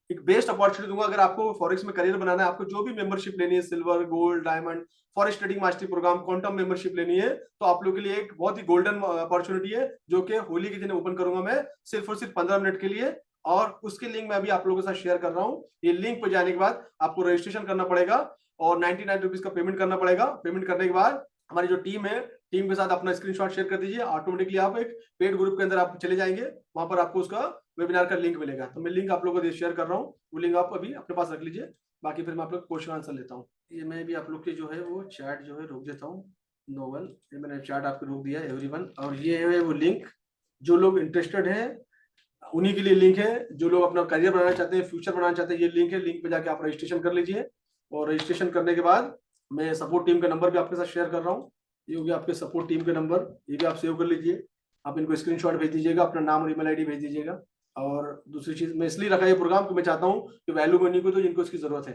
एक बेस्ट अपॉर्चुनिटी दूंगा। अगर आपको फॉरेक्स में करियर बनाना है, आपको जो भी मेंबरशिप लेनी है, silver, gold, diamond, forex trading mastery programme, quantum membership लेनी है, तो आप लोग के लिए एक बहुत ही गोल्डन अपॉर्चुनिटी है, जो कि होली के दिन ओपन करूंगा मैं, सिर्फ और सिर्फ 15 मिनट के लिए। और उसके लिंक मैं अभी आप लोगों के साथ शेयर कर रहा हूँ। ये लिंक पे जाने के बाद आपको रजिस्ट्रेशन करना पड़ेगा और 99 रुपीज का पेमेंट करना पड़ेगा। पेमेंट करने के बाद हमारी जो टीम है, टीम के साथ अपना स्क्रीनशॉट शेयर कर दीजिए, ऑटोमेटिकली आप एक पेड ग्रुप के अंदर आप चले जाएंगे, वहां पर आपको उसका वेबिनार का लिंक मिलेगा। तो मैं लिंक आप लोगों को शेयर कर रहा हूँ, वो लिंक आप अभी अपने पास रख लीजिए, बाकी फिर मैं आप लोग क्वेश्चन आंसर लेता हूँ। ये मैं भी आप लोग के जो है वो चैट जो है रोक देता हूँ, नोवेल, ये मैंने चैट आपको रोक दिया एवरीवन। और ये है वो लिंक, जो लोग इंटरेस्टेड हैं उन्हीं के लिए लिंक है, जो लोग अपना करियर बनाना चाहते हैं, फ्यूचर बनाना चाहते हैं, ये लिंक है, लिंक पे जाके आप रजिस्ट्रेशन कर लीजिए। और रजिस्ट्रेशन करने के बाद मैं सपोर्ट टीम का नंबर भी आपके साथ शेयर कर रहा हूँ, ये हो गया आपके सपोर्ट टीम के नंबर, ये भी आप सेव कर लीजिए। आप इनको स्क्रीनशॉट भेज दीजिएगा, अपना नाम और ईमेल आईडी भेज दीजिएगा। और दूसरी चीज, मैं इसलिए रखा ये प्रोग्राम कि मैं चाहता हूँ कि वैल्यू मनी को तो जिनको इसकी जरूरत है,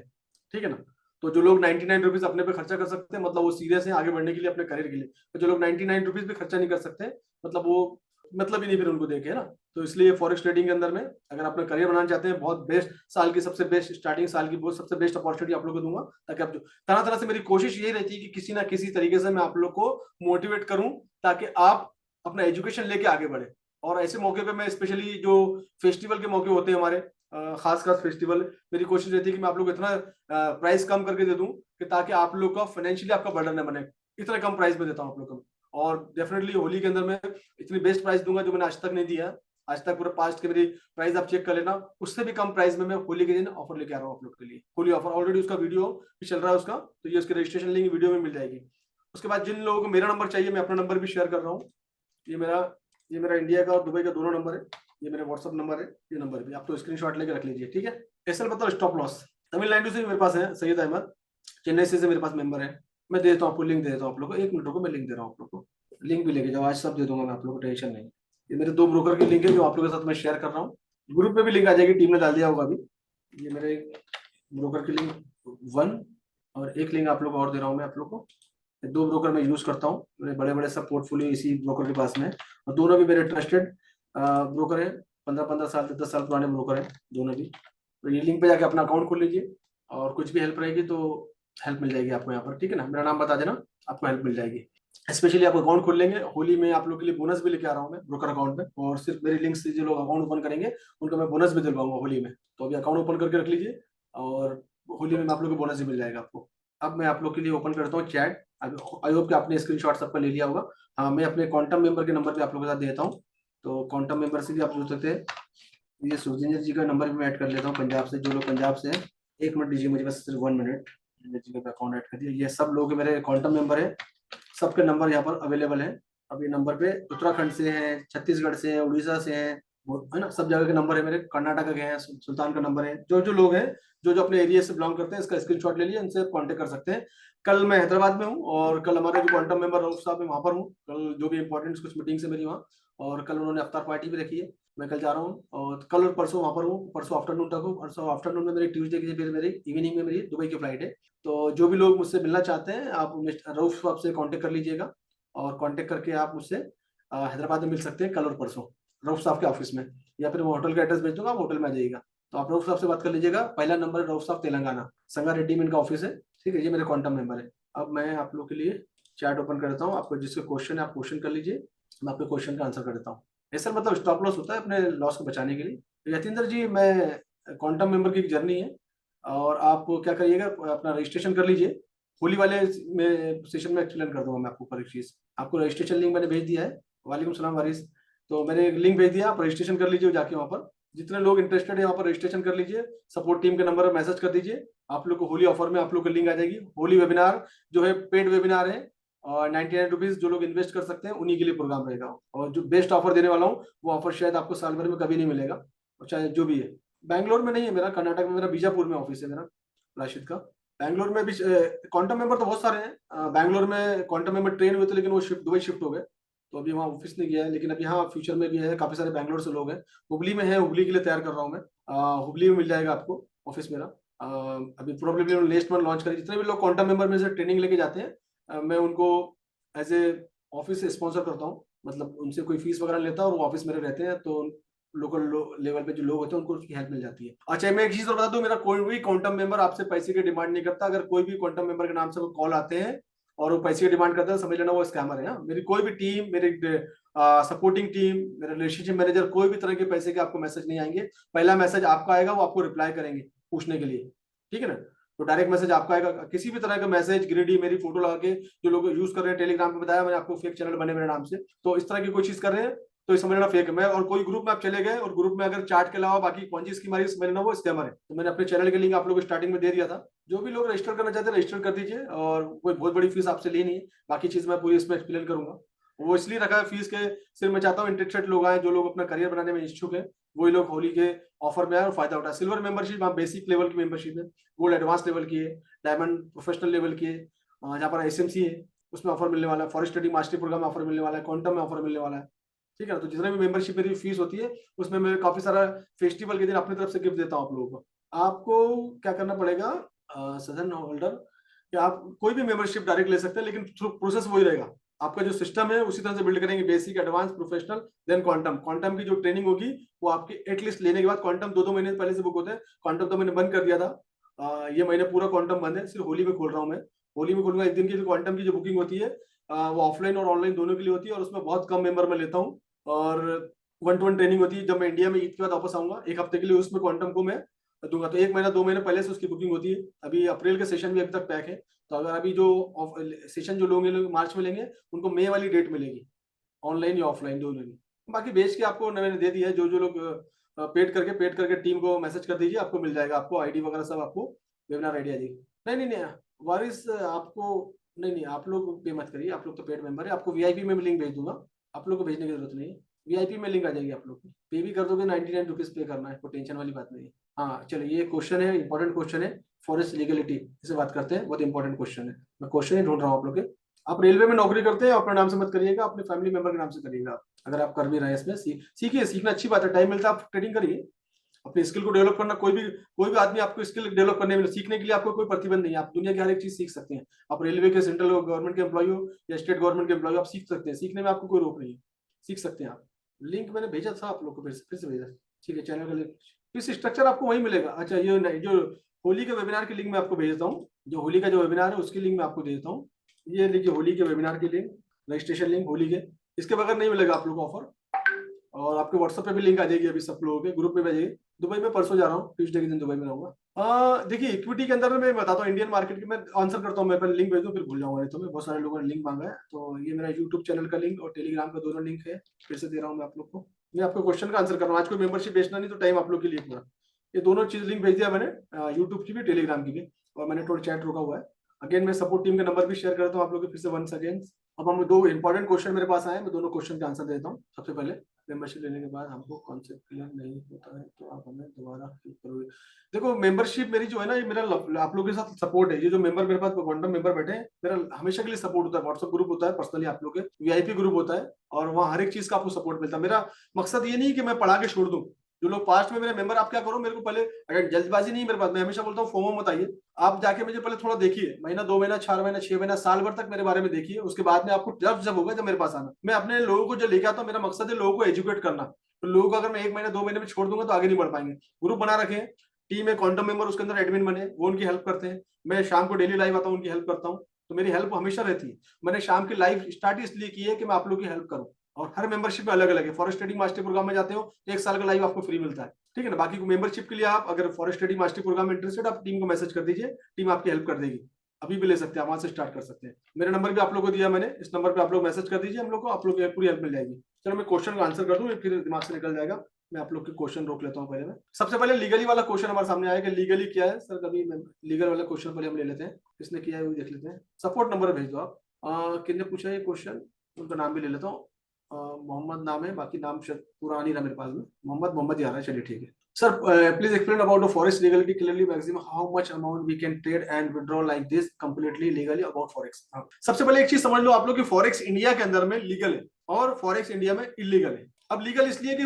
ठीक है ना। तो जो लोग 99 रुपीज अपने पे खर्चा कर सकते हैं, मतलब वो सीरियस है आगे बढ़ने के लिए अपने करियर के लिए। तो जो लोग 99 रुपीज पे खर्चा नहीं कर सकते, मतलब वो मतलब ही नहीं फिर उनको देखे ना। तो इसलिए फॉरेक्स ट्रेडिंग के अंदर में अगर अपना करियर बनाना चाहते हैं, बहुत बेस्ट, साल की सबसे बेस्ट, स्टार्टिंग साल की बहुत सबसे बेस्ट अपॉर्चुनिटी आप लोग को दूंगा, ताकि आप जो तरह तरह से, मेरी कोशिश यही रहती है कि किसी ना किसी तरीके से मैं आप लोग को मोटिवेट करूं, ताकि आप अपना एजुकेशन लेके आगे बढ़े। और ऐसे मौके पे मैं स्पेशली जो फेस्टिवल के मौके होते हैं हमारे, खास फेस्टिवल, मेरी कोशिश रहती है कि मैं आप लोग को इतना प्राइस कम करके दे दूं कि ताकि आप लोग का फाइनेंशियली आपका बर्डन न बने। इतना कम प्राइस में देता हूं आप लोग को। और डेफिनेटली होली के अंदर मैं इतनी बेस्ट प्राइस दूंगा जो मैंने आज तक नहीं दिया। आज तक पूरे पास्ट के मेरी प्राइस आप चेक कर लेना, उससे भी कम प्राइस में मैं होली के दिन ऑफर लेके आ रहा हूँ आप लोग के लिए। होली ऑफर ऑलरेडी उसका वीडियो भी चल रहा है उसका, तो ये उसके रजिस्ट्रेशन लिंक वीडियो में मिल जाएगी। उसके बाद जिन लोगों को मेरा नंबर चाहिए, मैं अपना नंबर भी शेयर कर रहा हूँ। ये मेरा इंडिया का और दुबई का दोनों नंबर है। ये मेरा व्हाट्सअप नंबर है, ये नंबर भी आप तो स्क्रीनशॉट लेके रख लीजिए, ठीक है। एसएल मतलब स्टॉप लॉस। तमिलनाडु से भी मेरे पास है सईद अहमद, चेन्नई से मेरे पास मेंबर है। मैं दे देता हूँ आपको, लिंक दे देता हूँ आप लोग को। 1 मिनट रुको, मैं लिंक दे रहा हूँ आप लोग को। लिंक भी लेके जाओ, आज सब दे दूंगा मैं आप लोग को, टेंशन नहीं। ये मेरे 2 ब्रोकर की लिंक है जो आप लोगों के साथ मैं शेयर कर रहा हूँ। ग्रुप में भी लिंक आ जाएगी, टीम ने डाल दिया होगा अभी। ये मेरे ब्रोकर की लिंक 1 और एक लिंक आप लोग को और दे रहा हूँ मैं आप लोग को। 2 ब्रोकर मैं यूज करता हूँ, मेरे बड़े बड़े सब पोर्टफोलियो इसी ब्रोकर के पास में है, और दोनों भी मेरे ट्रस्टेड ब्रोकर है। 15-15 साल 10 साल पुराने ब्रोकर है दोनों भी। तो ये लिंक पे जाके अपना अकाउंट खोल लीजिए, और कुछ भी हेल्प रहेगी तो हेल्प मिल जाएगी आपको यहाँ पर, ठीक है ना। मेरा नाम बता देना, आपको हेल्प मिल जाएगी। स्पेशली आप अकाउंट खोल लेंगे, होली में आप लोग के लिए बोनस भी लेके आ रहा हूँ मैं ब्रोकर अकाउंट में, और सिर्फ मेरी लिंक से जो लोग अकाउंट ओपन करेंगे उनको मैं बोनस भी दिलवाऊंगा होली में। तो अभी अकाउंट ओपन करके रख लीजिए, और होली में आप लोग को बोनस भी मिल जाएगा आपको। अब मैं आप लोग के लिए ओपन करता हूँ चैट। आई होप कि आपने स्क्रीनशॉट सबका ले लिया होगा। हाँ, मैं अपने क्वांटम मेंबर के नंबर भी आप लोगों के साथ देता हूँ। तो क्वांटम मेंबर से भी आप जुड़ सकते हैं। ये सुरजिंदर जी का नंबर भी मैं ऐड कर लेता हूँ, पंजाब से, जो लोग पंजाब से हैं। 1 मिनट दीजिए मुझे, बस सिर्फ 1 मिनट। सुरजिंदर जी का अकाउंट ऐड कर दिया। ये सब लोग मेरे क्वांटम मेंबर है, सबके नंबर यहाँ पर अवेलेबल है। अब ये नंबर पे उत्तराखंड से हैं, छत्तीसगढ़ से हैं, उड़ीसा से हैं, है ना, सब जगह के नंबर है मेरे। कर्नाटक के हैं, सुल्तान का नंबर है। जो जो लोग हैं, जो जो अपने एरिया से बिलोंग करते हैं, इसका स्क्रीनशॉट ले लिए, इनसे कांटेक्ट कर सकते हैं। कल मैं हैदराबाद में हूँ, और कल हमारे जो क्वांटम मेंबर रऊफ साहब है वहाँ पर हूँ। कल जो भी इंपॉर्टेंट कुछ मीटिंग्स है मेरी वहाँ, और कल उन्होंने अफ्तार पार्टी भी रखी है। मैं कल जा रहा हूँ, और कल और परसों वहाँ पर हूँ। परसों आफ्टरनून तक हूँ। परसों आफ्टरनून में मेरी ट्यूसडे की, फिर मेरी इवनिंग में मेरी दुबई की फ्लाइट है। तो जो भी लोग मुझसे मिलना चाहते हैं, आप रऊफ साहब से कांटेक्ट कर लीजिएगा, और कांटेक्ट करके आप मुझसे हैदराबाद में मिल सकते हैं कल और परसों, रऊफ साहब के ऑफिस में। या फिर मैं होटल का एड्रेस भेज दूंगा, आप होटल में आ जाइएगा। तो आप रऊफ साहब से बात कर लीजिएगा। पहला नंबर है रऊफ साहब, तेलंगाना, संगा रेड्डी में इनका ऑफिस है, ठीक है। ये मेरे कॉन्टैक्ट नंबर है। अब मैं आप लोग के लिए चैट ओपन करता हूँ। आपको जिसके क्वेश्चन है आप क्वेश्चन कर लीजिए, मैं आपके क्वेश्चन का आंसर कर देता हूँ। ऐसा मतलब स्टॉप लॉस होता है अपने लॉस को बचाने के लिए। यतींद्र जी, मैं क्वांटम मेंबर की एक जर्नी है, और आप क्या करिएगा, अपना रजिस्ट्रेशन कर लीजिए। होली वाले में सेशन में एक्सप्लेन कर दूंगा मैं आपको पर एक चीज। आपको रजिस्ट्रेशन लिंक मैंने भेज दिया है। वालेकुम सलाम वारिस। तो मैंने एक लिंक भेज दिया, आप रजिस्ट्रेशन कर लीजिए जाके वहाँ पर। जितने लोग इंटरेस्टेड है वहाँ पर रजिस्ट्रेशन कर लीजिए। सपोर्ट टीम के नंबर पर मैसेज कर दीजिए। आप लोग को होली ऑफर में आप लोग को लिंक आ जाएगी। होली वेबिनार जो है पेड वेबिनार है, और 99 रुपीज जो लोग इन्वेस्ट कर सकते हैं उन्हीं के लिए प्रोग्राम रहेगा। और जो बेस्ट ऑफर देने वाला हूँ, वो ऑफर शायद आपको साल भर में कभी नहीं मिलेगा, और चाहे जो भी है। बैंगलोर में नहीं है मेरा, कर्नाटक में मेरा बीजापुर में ऑफिस है मेरा, राशिद का। बैंगलोर में भी क्वांटम मेंबर तो बहुत सारे हैं। बैंगलोर में क्वांटम मेंबर ट्रेन हुए थे, लेकिन वो दुबई शिफ्ट हो गए, तो अभी वहाँ ऑफिस नहीं गया है। लेकिन अभी हाँ, फ्यूचर में भी है, काफी सारे बैंगलोर से लोग हैं। हुबली में है, हुबली के लिए तैयार कर रहा हूँ मैं। हुबली में मिल जाएगा आपको ऑफिस मेरा। अभी प्रोबेबली नेक्स्ट मंथ लॉन्च करें। जितने भी लोग क्वांटम मेंबर में से ट्रेनिंग लेके जाते हैं, मैं उनको एज ए ऑफिस स्पॉन्सर करता हूँ। मतलब उनसे कोई फीस वगैरह लेता है, और वो ऑफिस मेरे रहते हैं, तो लोकल लेवल पे जो लोग होते हैं उनको उसकी हेल्प मिल जाती है। अच्छा, मैं एक चीज और बता दूं, मेरा कोई भी क्वांटम मेंबर आपसे पैसे की डिमांड नहीं करता। अगर कोई भी क्वांटम मेंबर के नाम से कॉल आते हैं और वो पैसे की डिमांड करते हैं, समझ लेना वो स्कैमर है। हाँ? मेरी कोई भी टीम, मेरी सपोर्टिंग टीम, मेरे रिलेशनशिप मैनेजर, कोई भी तरह के पैसे के आपको मैसेज नहीं आएंगे। पहला मैसेज आपका आएगा, वो आपको रिप्लाई करेंगे पूछने के लिए, ठीक है ना। तो डायरेक्ट मैसेज आपका आएगा। किसी भी तरह का मैसेज ग्रीडी मेरी फोटो लगा के जो लोग यूज कर रहे हैं टेलीग्राम पे, बताया मैंने आपको, फेक चैनल बने मेरे नाम से, तो इस तरह की कोई चीज कर रहे हैं तो समझ लेना फेक है। मैं और कोई ग्रुप में आप चले गए, और ग्रुप में अगर चार्ट के अलावा बाकी कौन सी स्कीम आ रही है, समझ लेना वो स्कैमर है। तो मैंने अपने चैनल के लिंक आप लोगों को स्टार्टिंग में दे दिया था। जो भी लोग रजिस्टर करना चाहते हैं रजिस्टर कर दीजिए, और कोई बहुत बड़ी फीस आपसे ली नहीं है। बाकी चीज मैं पूरी इसमें एक्सप्लेन करूंगा। वो इसलिए रखा है फीस के, सिर्फ मैं चाहता हूँ इंटरेस्टेड लोग आए, जो लोग अपना करियर बनाने में इच्छुक है, वही लोग होली के ऑफर में आए और फायदा उठाए। सिल्वर मेंबरशिप वहाँ बेसिक लेवल की मेंबरशिप है, गोल्ड एडवांस लेवल की है, डायमंड प्रोफेशनल लेवल की है, जहाँ पर एसएमसी है उसमें ऑफर मिलने वाला है, फॉरेस्ट स्टडी मास्टरी प्रोग्राम में ऑफर मिलने वाला है, क्वांटम में ऑफर मिलने वाला है, ठीक है ना। तो जितने भी मेंबरशिप मेरी फीस होती है, उसमें मैं काफी सारा फेस्टिवल के दिन अपनी तरफ से गिफ्ट देता हूँ आप लोगों को। आपको क्या करना पड़ेगा, सदन होल्डर, कि आप कोई भी मेंबरशिप डायरेक्ट ले सकते हैं, लेकिन थ्रू प्रोसेस वही रहेगा। आपका जो सिस्टम है उसी तरह से बिल्ड करेंगे, basic, advance, professional, then quantum. Quantum की जो ट्रेनिंग होगी वो आपकी एटलीस्ट लेने के बाद, क्वांटम 2-2 महीने पहले से बुक होते हैं। क्वांटम तो मैंने बंद कर दिया था, ये महीने पूरा क्वांटम बंद है, सिर्फ होली में खोल रहा हूँ मैं। होली में खोलूंगा। एक दिन की जो क्वांटम की जो बुकिंग होती है, वो ऑफलाइन और ऑनलाइन दोनों के लिए होती है, और उसमें बहुत कम मेंबर मैं लेता हूँ। और 1-to-1 ट्रेनिंग होती है। जब मैं इंडिया में ईद के बाद वापस आऊंगा 1 हफ्ते के लिए, उसमें क्वांटम को मैं दूंगा। तो 1 महीना 2 महीने पहले से उसकी बुकिंग होती है। अभी अप्रैल के सेशन भी अभी तक पैक है। तो अगर अभी जो सेशन जो लोग मार्च में लेंगे, उनको मई वाली डेट मिलेगी, ऑनलाइन या ऑफलाइन दोनों में। बाकी बेच के आपको मैंने दे दिया है। जो जो लोग पेड करके टीम को मैसेज कर दीजिए, आपको मिल जाएगा। आपको आईडी वगैरह सब आपको वेबिनार आईडी आ जाएगी। नहीं नहीं नहीं, वारिस आपको नहीं, आप लोग पे मत करिए, आप लोग तो पेड मेंबर है, आपको वीआईपी में भी लिंक भेज दूंगा, आप लोग को भेजने की जरूरत नहीं है। वीआईपी में लिंक आ जाएगी, आप लोग को पे भी कर दोगे, 99 रुपीज पे करना है, कोई टेंशन वाली बात नहीं है। हाँ चलिए, ये क्वेश्चन है, इंपॉर्टेंट क्वेश्चन है, फॉरेस्ट लीगलिटी, इसे बात करते हैं, बहुत इंपॉर्टेंट क्वेश्चन है। मैं क्वेश्चन ही ढूंढ रहा हूँ आप लोग के। आप रेलवे में नौकरी करते हैं, अपने नाम से मत करिएगा, अपने फैमिली मेंबर के नाम से करिएगा। अगर आप कर भी रहे हैं इसमें, सीखिए, सीखना अच्छी बात है, टाइम मिलता है आप ट्रेडिंग करिए, अपनी स्किल को डेवलप करना। कोई भी आदमी आपको स्किल डेवलप करने में, सीखने के लिए आपको कोई प्रतिबंध नहीं है, आप दुनिया की हर एक चीज सीख सकते हैं। आप रेलवे के, सेंट्रल गवर्नमेंट के एम्प्लॉय हो या स्टेट गवर्नमेंट के एम्प्लॉय हो, आप सीख सकते हैं, सीखने में आपको कोई रोक नहीं है, सीख सकते हैं आप। लिंक मैंने भेजा था आप लोग को, फिर से भेजा, ठीक है, चैनल का लिंक, फिर स्ट्रक्चर आपको वही मिलेगा। अच्छा, ये जो होली के वेबिनार की लिंक मैं आपको भेजता हूँ, जो होली का जो वेबिनार है उसकी लिंक मैं आपको दे देता हूँ। ये देखिए, होली के वेबिनार की लिंक, रजिस्ट्रेशन लिंक होली के, इसके बगैर नहीं मिलेगा आप लोग को ऑफर। और आपके व्हाट्सएप पे भी लिंक आ जाएगी, अभी सब लोगों के ग्रुप में भेजिए। दुबई में परसों जा रहा हूँ, ट्यूसडे के दिन दुबई में रहूंगा। देखिए, इक्विटी के अंदर में मैं बताता हूँ, इंडियन मार्केट की मैं आंसर करता हूँ, मैं पहले लिंक भेज दूँ फिर भूल जाऊंगा, नहीं तो मैं, बहुत सारे लोगों ने लिंक मांगा है, तो ये मेरा यूट्यूब चैनल का लिंक और टेलीग्राम का दोनों लिंक है, फिर से दे रहा हूँ मैं आप लोग को। मैं आपको क्वेश्चन का आंसर कर रहा हूँ, आज कोई मेंबरशिप बेचना नहीं, तो टाइम आप लोग के लिए पूरा। ये दोनों चीज लिंक भेज दिया मैंने, यूट्यूब की भी, टेलीग्राम की भी, और मैंने थोड़ा चैट रुका हुआ है। अगेन मैं सपोर्ट टीम का नंबर भी शेयर करता हूँ आप लोग के, फिर से वंस अगेन। अब हम दो इंपॉर्टेंट क्वेश्चन मेरे पास आए, मैं दोनों क्वेश्चन का आंसर देता हूँ। सबसे पहले, मेंबरशिप लेने के बाद हमको कॉन्सेप्ट क्लियर नहीं होता है तो आप हमें दोबारा हेल्प करोगे। देखो, मेंबरशिप मेरी जो है ना, ये मेरा आप लोगों के साथ सपोर्ट है। ये जो मेंबर मेरे पास क्वांटम मेंबर बैठे हैं, मेरा हमेशा के लिए सपोर्ट होता है। व्हाट्सएप ग्रुप होता है, पर्सनली आप लोग के वीआईपी ग्रुप होता है, और वहाँ हर एक चीज का आपको सपोर्ट मिलता है। मेरा मकसद ये नहीं कि मैं पढ़ा के छोड़ दूं। जो लोग पास्ट में मेरे मेंबर, आप क्या करो, मेरे को पहले, अगर जल्दबाजी नहीं मेरे पास, मैं हमेशा बोलता हूँ फोमो मत आइए, आप जाके मुझे पहले थोड़ा देखिए, महीना, 2 महीना, 4 महीना, 6 महीना, साल भर तक मेरे बारे में देखिए, उसके बाद में आपको जब होगा, जब मेरे पास आना। मैं अपने लोगों को जो लेके आता हूँ, मेरा मकसद है लोगों को एजुकेट करना। तो लोगों को अगर मैं 1 महीने 2 महीने में छोड़ दूंगा तो आगे नहीं बढ़ पाएंगे। ग्रुप बना रखे, टीम है, क्वांटम मेंबर, उसके अंदर एडमिन बने, वो उनकी हेल्प करते हैं। मैं शाम को डेली लाइव आता हूँ, उनकी हेल्प करता हूँ, तो मेरी हेल्प हमेशा रहती है। मैंने शाम की लाइव स्टार्ट इसलिए की है कि मैं आप लोग की हेल्प करूँ, और हर मेंबरशिप में अलग अलग है। फॉरेस्ट ट्रेडिंग मास्टर प्रोग्राम में जाते हो, 1 साल का लाइव आपको फ्री मिलता है, ठीक है ना। बाकी मेंबरशिप के लिए आप अगर फॉरेस्ट ट्रेडिंग मास्टर प्रोग्राम में इंटरेस्टेड, आप टीम को मैसेज कर दीजिए, टीम आपकी हेल्प कर देगी। अभी भी ले सकते हैं, वहां से स्टार्ट कर सकते हैं। मेरा नंबर भी आप लोगों को दिया मैंने, इस नंबर पे आप लोग मैसेज कर दीजिए हम लोग को, आप लोग को पूरी हेल्प मिल जाएगी। चलो, मैं क्वेश्चन का आंसर कर दूं, फिर दिमाग से निकल जाएगा। मैं आप लोग के क्वेश्चन रोक लेता हूँ पहले। मैं सबसे पहले लीगली वाला क्वेश्चन हमारे सामने आया कि लीगली क्या है सर, कभी लीगल वाला क्वेश्चन पहले हम ले लेते हैं, किसने किया है वो देख लेते हैं। सपोर्ट नंबर भेज दो आप। किसने पूछा ये क्वेश्चन, उनका नाम भी ले लेता हूँ। मोहम्मद नाम है, बाकी नाम शायद पूरा नहीं रहा मेरे पास में, मोहम्मद ही आ रहा है, चलिए ठीक है। Sir, please explain about the forest legality clearly, maximum how much amount we can trade and withdraw like this completely legally about forex। सबसे पहले एक चीज समझ लो आप लोग कि फॉरेक्स इंडिया के अंदर में लीगल है और फॉरेक्स इंडिया में इलीगल है। अब लीगल इसलिए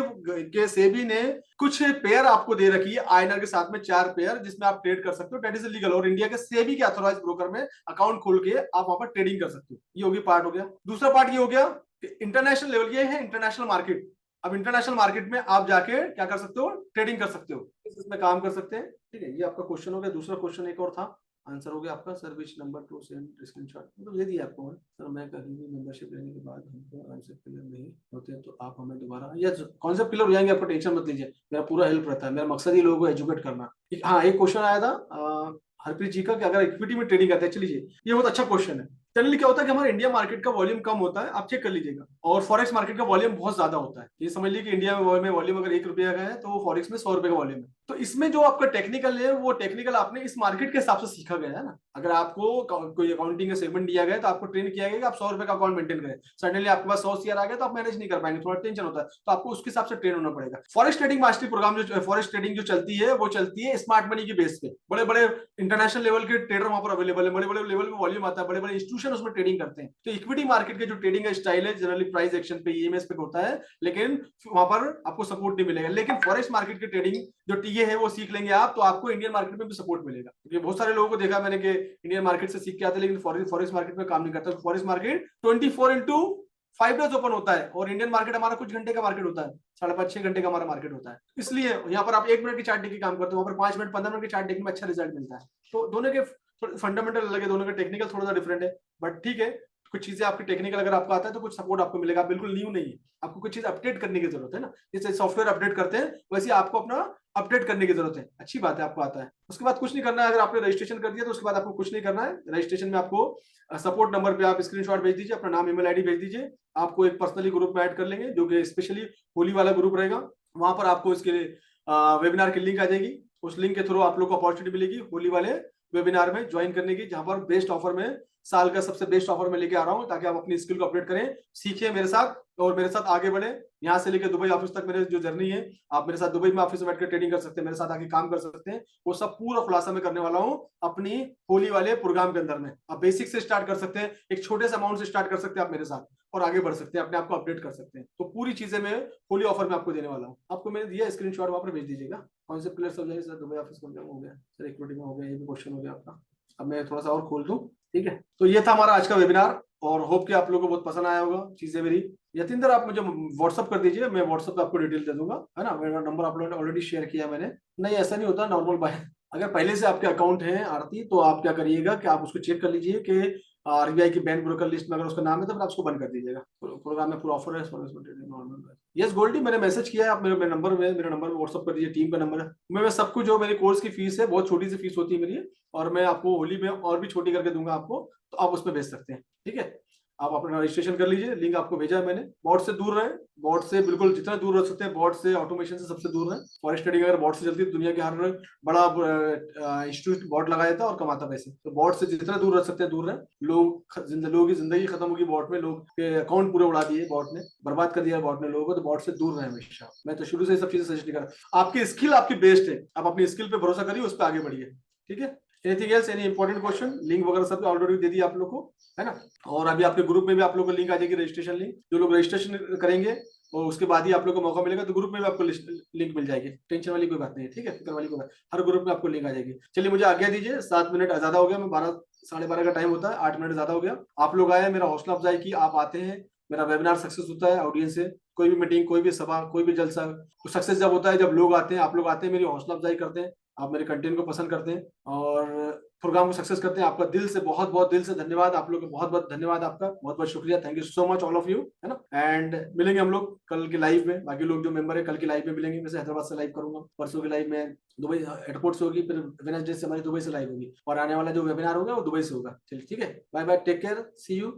कि सेबी ने कुछ पेयर आपको दे रखी है, आईएनआर के साथ में 4 पेयर, जिसमें आप ट्रेड कर सकते हो, दैट इज लीगल। और इंडिया के सेबी के ऑथोराइज ब्रोकर में अकाउंट खोल के आप वहां पर ट्रेडिंग कर सकते हो। ये होगी पार्ट हो गया। दूसरा पार्ट ये हो गया कि इंटरनेशनल लेवल, ये है इंटरनेशनल मार्केट। अब इंटरनेशनल मार्केट में आप जाके क्या कर सकते हो, ट्रेडिंग कर सकते हो, इसमें काम कर सकते हैं, ठीक है। ये आपका क्वेश्चन हो गया। दूसरा क्वेश्चन एक और था, आंसर हो गया आपका, sir which number two send screenshot, मतलब ये दिया आपको। सर, मैं कहीं भी मेंबरशिप लेने के बाद हमको कॉन्सेप्ट क्लियर नहीं होते तो आप हमें दोबारा, या कॉन्सेप्ट क्लियर हो जाएंगे, आपको टेंशन मत लीजिए, मेरा पूरा हेल्प रहता है। मेरा मकसद ही लोगों को एजुकेट करना। हाँ, एक क्वेश्चन आया था हरप्रीत जी का कि अगर इक्विटी में ट्रेडिंग करते हैं, चलिए ये बहुत अच्छा क्वेश्चन है। जनरली क्या होता है कि हमारे इंडिया मार्केट का वॉल्यूम कम होता है, आप चेक कर लीजिएगा, और फॉरेक्स मार्केट का वॉल्यूम बहुत ज्यादा होता है। ये समझ लीजिए कि इंडिया में वॉल्यूम अगर 1 रुपया का है, तो फॉरेक्स में 100 रुपए का वॉल्यूम है। तो इसमें जो आपका टेक्निकल है, वो टेक्निकल आपने इस मार्केट के हिसाब से सीखा गया है ना। अगर आपको कोई अकाउंटिंग का सेगमेंट दिया गया है, तो आपको ट्रेन किया गया कि आप 100 रुपए का अकाउंट मेंटेन करें। सडनली आपके पास 100 CR आ गया तो आप मैनेज नहीं कर पाएंगे, थोड़ा टेंशन होता है, तो आपको उसके हिसाब से ट्रेन होना पड़ेगा। फॉरेस्ट ट्रेडिंग मास्टरी प्रोग्राम, जो फॉरेस्ट ट्रेडिंग जो चलती है, वो चलती है स्मार्ट मनी की बेस पे। बड़े बड़े इंटरनेशनल लेवल के ट्रेडर वहां पर अवेलेबल है, बड़े बड़े लेवल पे वॉल्यूम आता है, बड़े बड़े इंस्टीट्यूशन उसमें ट्रेडिंग करते हैं। तो इक्विटी मार्केट के जो ट्रेडिंग का स्टाइल है, जनरली प्राइस एक्शन पे, ईएमएस पे होता है, लेकिन वहां पर आपको सपोर्ट नहीं मिलेगा। लेकिन फॉरेस्ट मार्केट की ट्रेडिंग जो टीए है, वो सीख लेंगे आप, तो आपको इंडियन मार्केट में भी सपोर्ट मिलेगा। क्योंकि बहुत सारे लोगों को देखा मैंने कि इंडियन मार्केट से सीख के आते, लेकिन फॉरेस्ट मार्केट में काम नहीं करता। Forest market 24x5 days open होता है, और इंडियन मार्केट हमारा कुछ घंटे का मार्केट होता है, 5.5-6 घंटे का हमारा मार्केट होता है। इसलिए यहाँ पर आप 1 मिनट की चार्ट देख के काम करते हो, वहां पर 5 मिनट 15 मिनट की चार्ट देखने में अच्छा रिजल्ट मिलता है। तो दोनों के फंडामेंटल अलग है, दोनों का टेक्निकल थोड़ा सा डिफरेंट है, बट ठीक है। कुछ चीजें आपकी टेक्निकल अगर आपको आता है तो कुछ सपोर्ट आपको मिलेगा, आप बिल्कुल न्यू नहीं है, आपको कुछ चीज अपडेट करने की जरूरत है ना। जैसे सॉफ्टवेयर अपडेट करते हैं, वैसे आपको अपना अपडेट करने की जरूरत है। अच्छी बात है, आपको आता है। उसके बाद कुछ नहीं करना है, अगर आपने रजिस्ट्रेशन कर दिया तो उसके बाद आपको कुछ नहीं करना है। रजिस्ट्रेशन में आपको सपोर्ट नंबर पे आप स्क्रीनशॉट भेज दीजिए, अपना नाम, ईमेल आईडी भेज दीजिए, आपको एक पर्सनली ग्रुप में ऐड कर लेंगे, जो कि स्पेशली होली वाला ग्रुप रहेगा। वहां पर आपको इसके वेबिनार की लिंक आ जाएगी, उस लिंक के थ्रू आप लोग को अपॉर्चुनिटी मिलेगी होली वाले वेबिनार में ज्वाइन करने की, जहां पर बेस्ट ऑफर में साल का सबसे बेस्ट ऑफर मैं लेके आ रहा हूँ, ताकि आप अपनी स्किल को अपडेट करें, सीखें मेरे साथ और मेरे साथ आगे बढ़े। यहाँ से लेकर दुबई ऑफिस तक मेरे जो जर्नी है, आप मेरे साथ दुबई में ऑफिस में बैठकर ट्रेडिंग कर सकते हैं, मेरे साथ आके काम कर सकते हैं। वो सब पूरा खुलासा मैं करने वाला हूँ अपनी होली वाले प्रोग्राम के अंदर में। आप बेसिक से स्टार्ट कर सकते हैं, एक छोटे से अमाउंट से स्टार्ट कर सकते हैं आप मेरे साथ, और आगे बढ़ सकते हैं, अपने आप को अपडेट कर सकते हैं। तो पूरी चीजें मैं होली ऑफर में आपको देने वाला हूँ। आपको मैंने दिया स्क्रीनशॉट, वहां पर भेज दीजिएगा। कौन से प्लेयर सब जाएंगे सर? दुबई ऑफिस में हो गया सर, इक्विटी में हो गया, ये भी क्वेश्चन हो गया आपका। अब मैं थोड़ा सा और खोल दूं, ठीक है। तो ये था हमारा आज का वेबिनार, और होप कि आप लोगों को बहुत पसंद आया होगा चीजें मेरी। यतींदर, आप मुझे व्हाट्सअप कर दीजिए, मैं व्हाट्सअप पे आपको डिटेल दे दूंगा, है ना। मेरा नंबर आप लोगों ने ऑलरेडी शेयर किया मैंने। नहीं, ऐसा नहीं होता नॉर्मल बाय। अगर पहले से आपके अकाउंट है आरती, तो आप क्या करिएगा कि आप उसको चेक कर लीजिए कि आरबीआई की बैंक ब्रोकर लिस्ट में अगर उसका नाम है, तो फिर आप उसको बंद कर दीजिएगा। प्रोग्राम में पूरा ऑफर है। यस गोल्डी, मैंने मैसेज किया है, आप मेरे नंबर में व्हाट्सअप कर दीजिए, टीम का नंबर है। मैं सब कुछ, जो मेरे कोर्स की फीस है, बहुत छोटी सी फीस होती है मेरी, और मैं आपको होली में और भी छोटी करके दूंगा आपको, तो आप उसमें भेज सकते हैं, ठीक है। आप अपना रजिस्ट्रेशन कर लीजिए, लिंक आपको भेजा है मैंने। बॉट से दूर रहे, बॉट से बिल्कुल जितना दूर रह सकते हैं, बॉट से, ऑटोमेशन से सबसे दूर रहे। फॉरेक्स ट्रेडिंग अगर बॉट से चलती है, दुनिया के हर बड़ा इंस्टीट्यूट बॉट लगा देता है और कमाता पैसे। तो बॉट से जितना दूर रह सकते हैं दूर रहे। लोगों की जिंदगी खत्म होगी बॉट में, लोग के अकाउंट पूरे उड़ा दिए बॉट ने, बर्बाद कर दिया बॉट ने लोगों को। तो बॉट से दूर रहे हमेशा। मैं तो शुरू से सब चीजें सजेस्ट नहीं कर रहा। आपकी स्किल आपकी बेस्ट है, आप अपनी स्किल पे भरोसा करिए, उस पर आगे बढ़िए, ठीक है। Anything else, any important question? Link वगैरह सब ऑलरेडी दे दिया आप लोग को, है ना। और अभी आपके ग्रुप में भी आप लोग को लिंक आ जाएगी, रजिस्ट्रेशन लिंक। जो लोग रजिस्ट्रेशन करेंगे और उसके बाद ही आप लोग को मौका मिलेगा, तो ग्रुप में भी आपको लिंक मिल जाएगी। टेंशन वाली कोई बात नहीं है, ठीक है, फिक्र वाली कोई बात। हर ग्रुप में आपको लिंक आ जाएगी। चलिए, मुझे आज्ञा दीजिए, 7 मिनट ज्यादा हो गया। मैं 12 साढ़े 12 का टाइम होता है, 8 मिनट ज्यादा हो गया। आप लोग आए, मेरा हौसला अफजाई की, आप आते हैं, मेरा वेबिनार सक्सेस होता है ऑडियंस से। कोई भी मीटिंग, कोई भी सभा, कोई भी जलसा सक्सेस जब होता है, जब लोग आते हैं, आप लोग आते हैं, मेरी हौसला अफजाई करते हैं, आप मेरे कंटेंट को पसंद करते हैं और प्रोग्राम को सक्सेस करते हैं। आपका दिल से, बहुत बहुत दिल से धन्यवाद। आप लोग को बहुत बहुत धन्यवाद, आपका बहुत बहुत शुक्रिया। Thank you so much all of you, है ना। एंड मिलेंगे हम लोग कल के लाइव में। बाकी लोग जो मेंबर है, कल की लाइव में मिलेंगे। मैं हैदराबाद से लाइव करूंगा, परसों की लाइव में दुबई एयरपोर्ट से होगी, फिर वेडनेसडे से हमारी दुबई से लाइव होगी, और आने वाला जो वेबिनार होगा वो दुबई से होगा। चलिए, ठीक है, bye bye, take care, see you.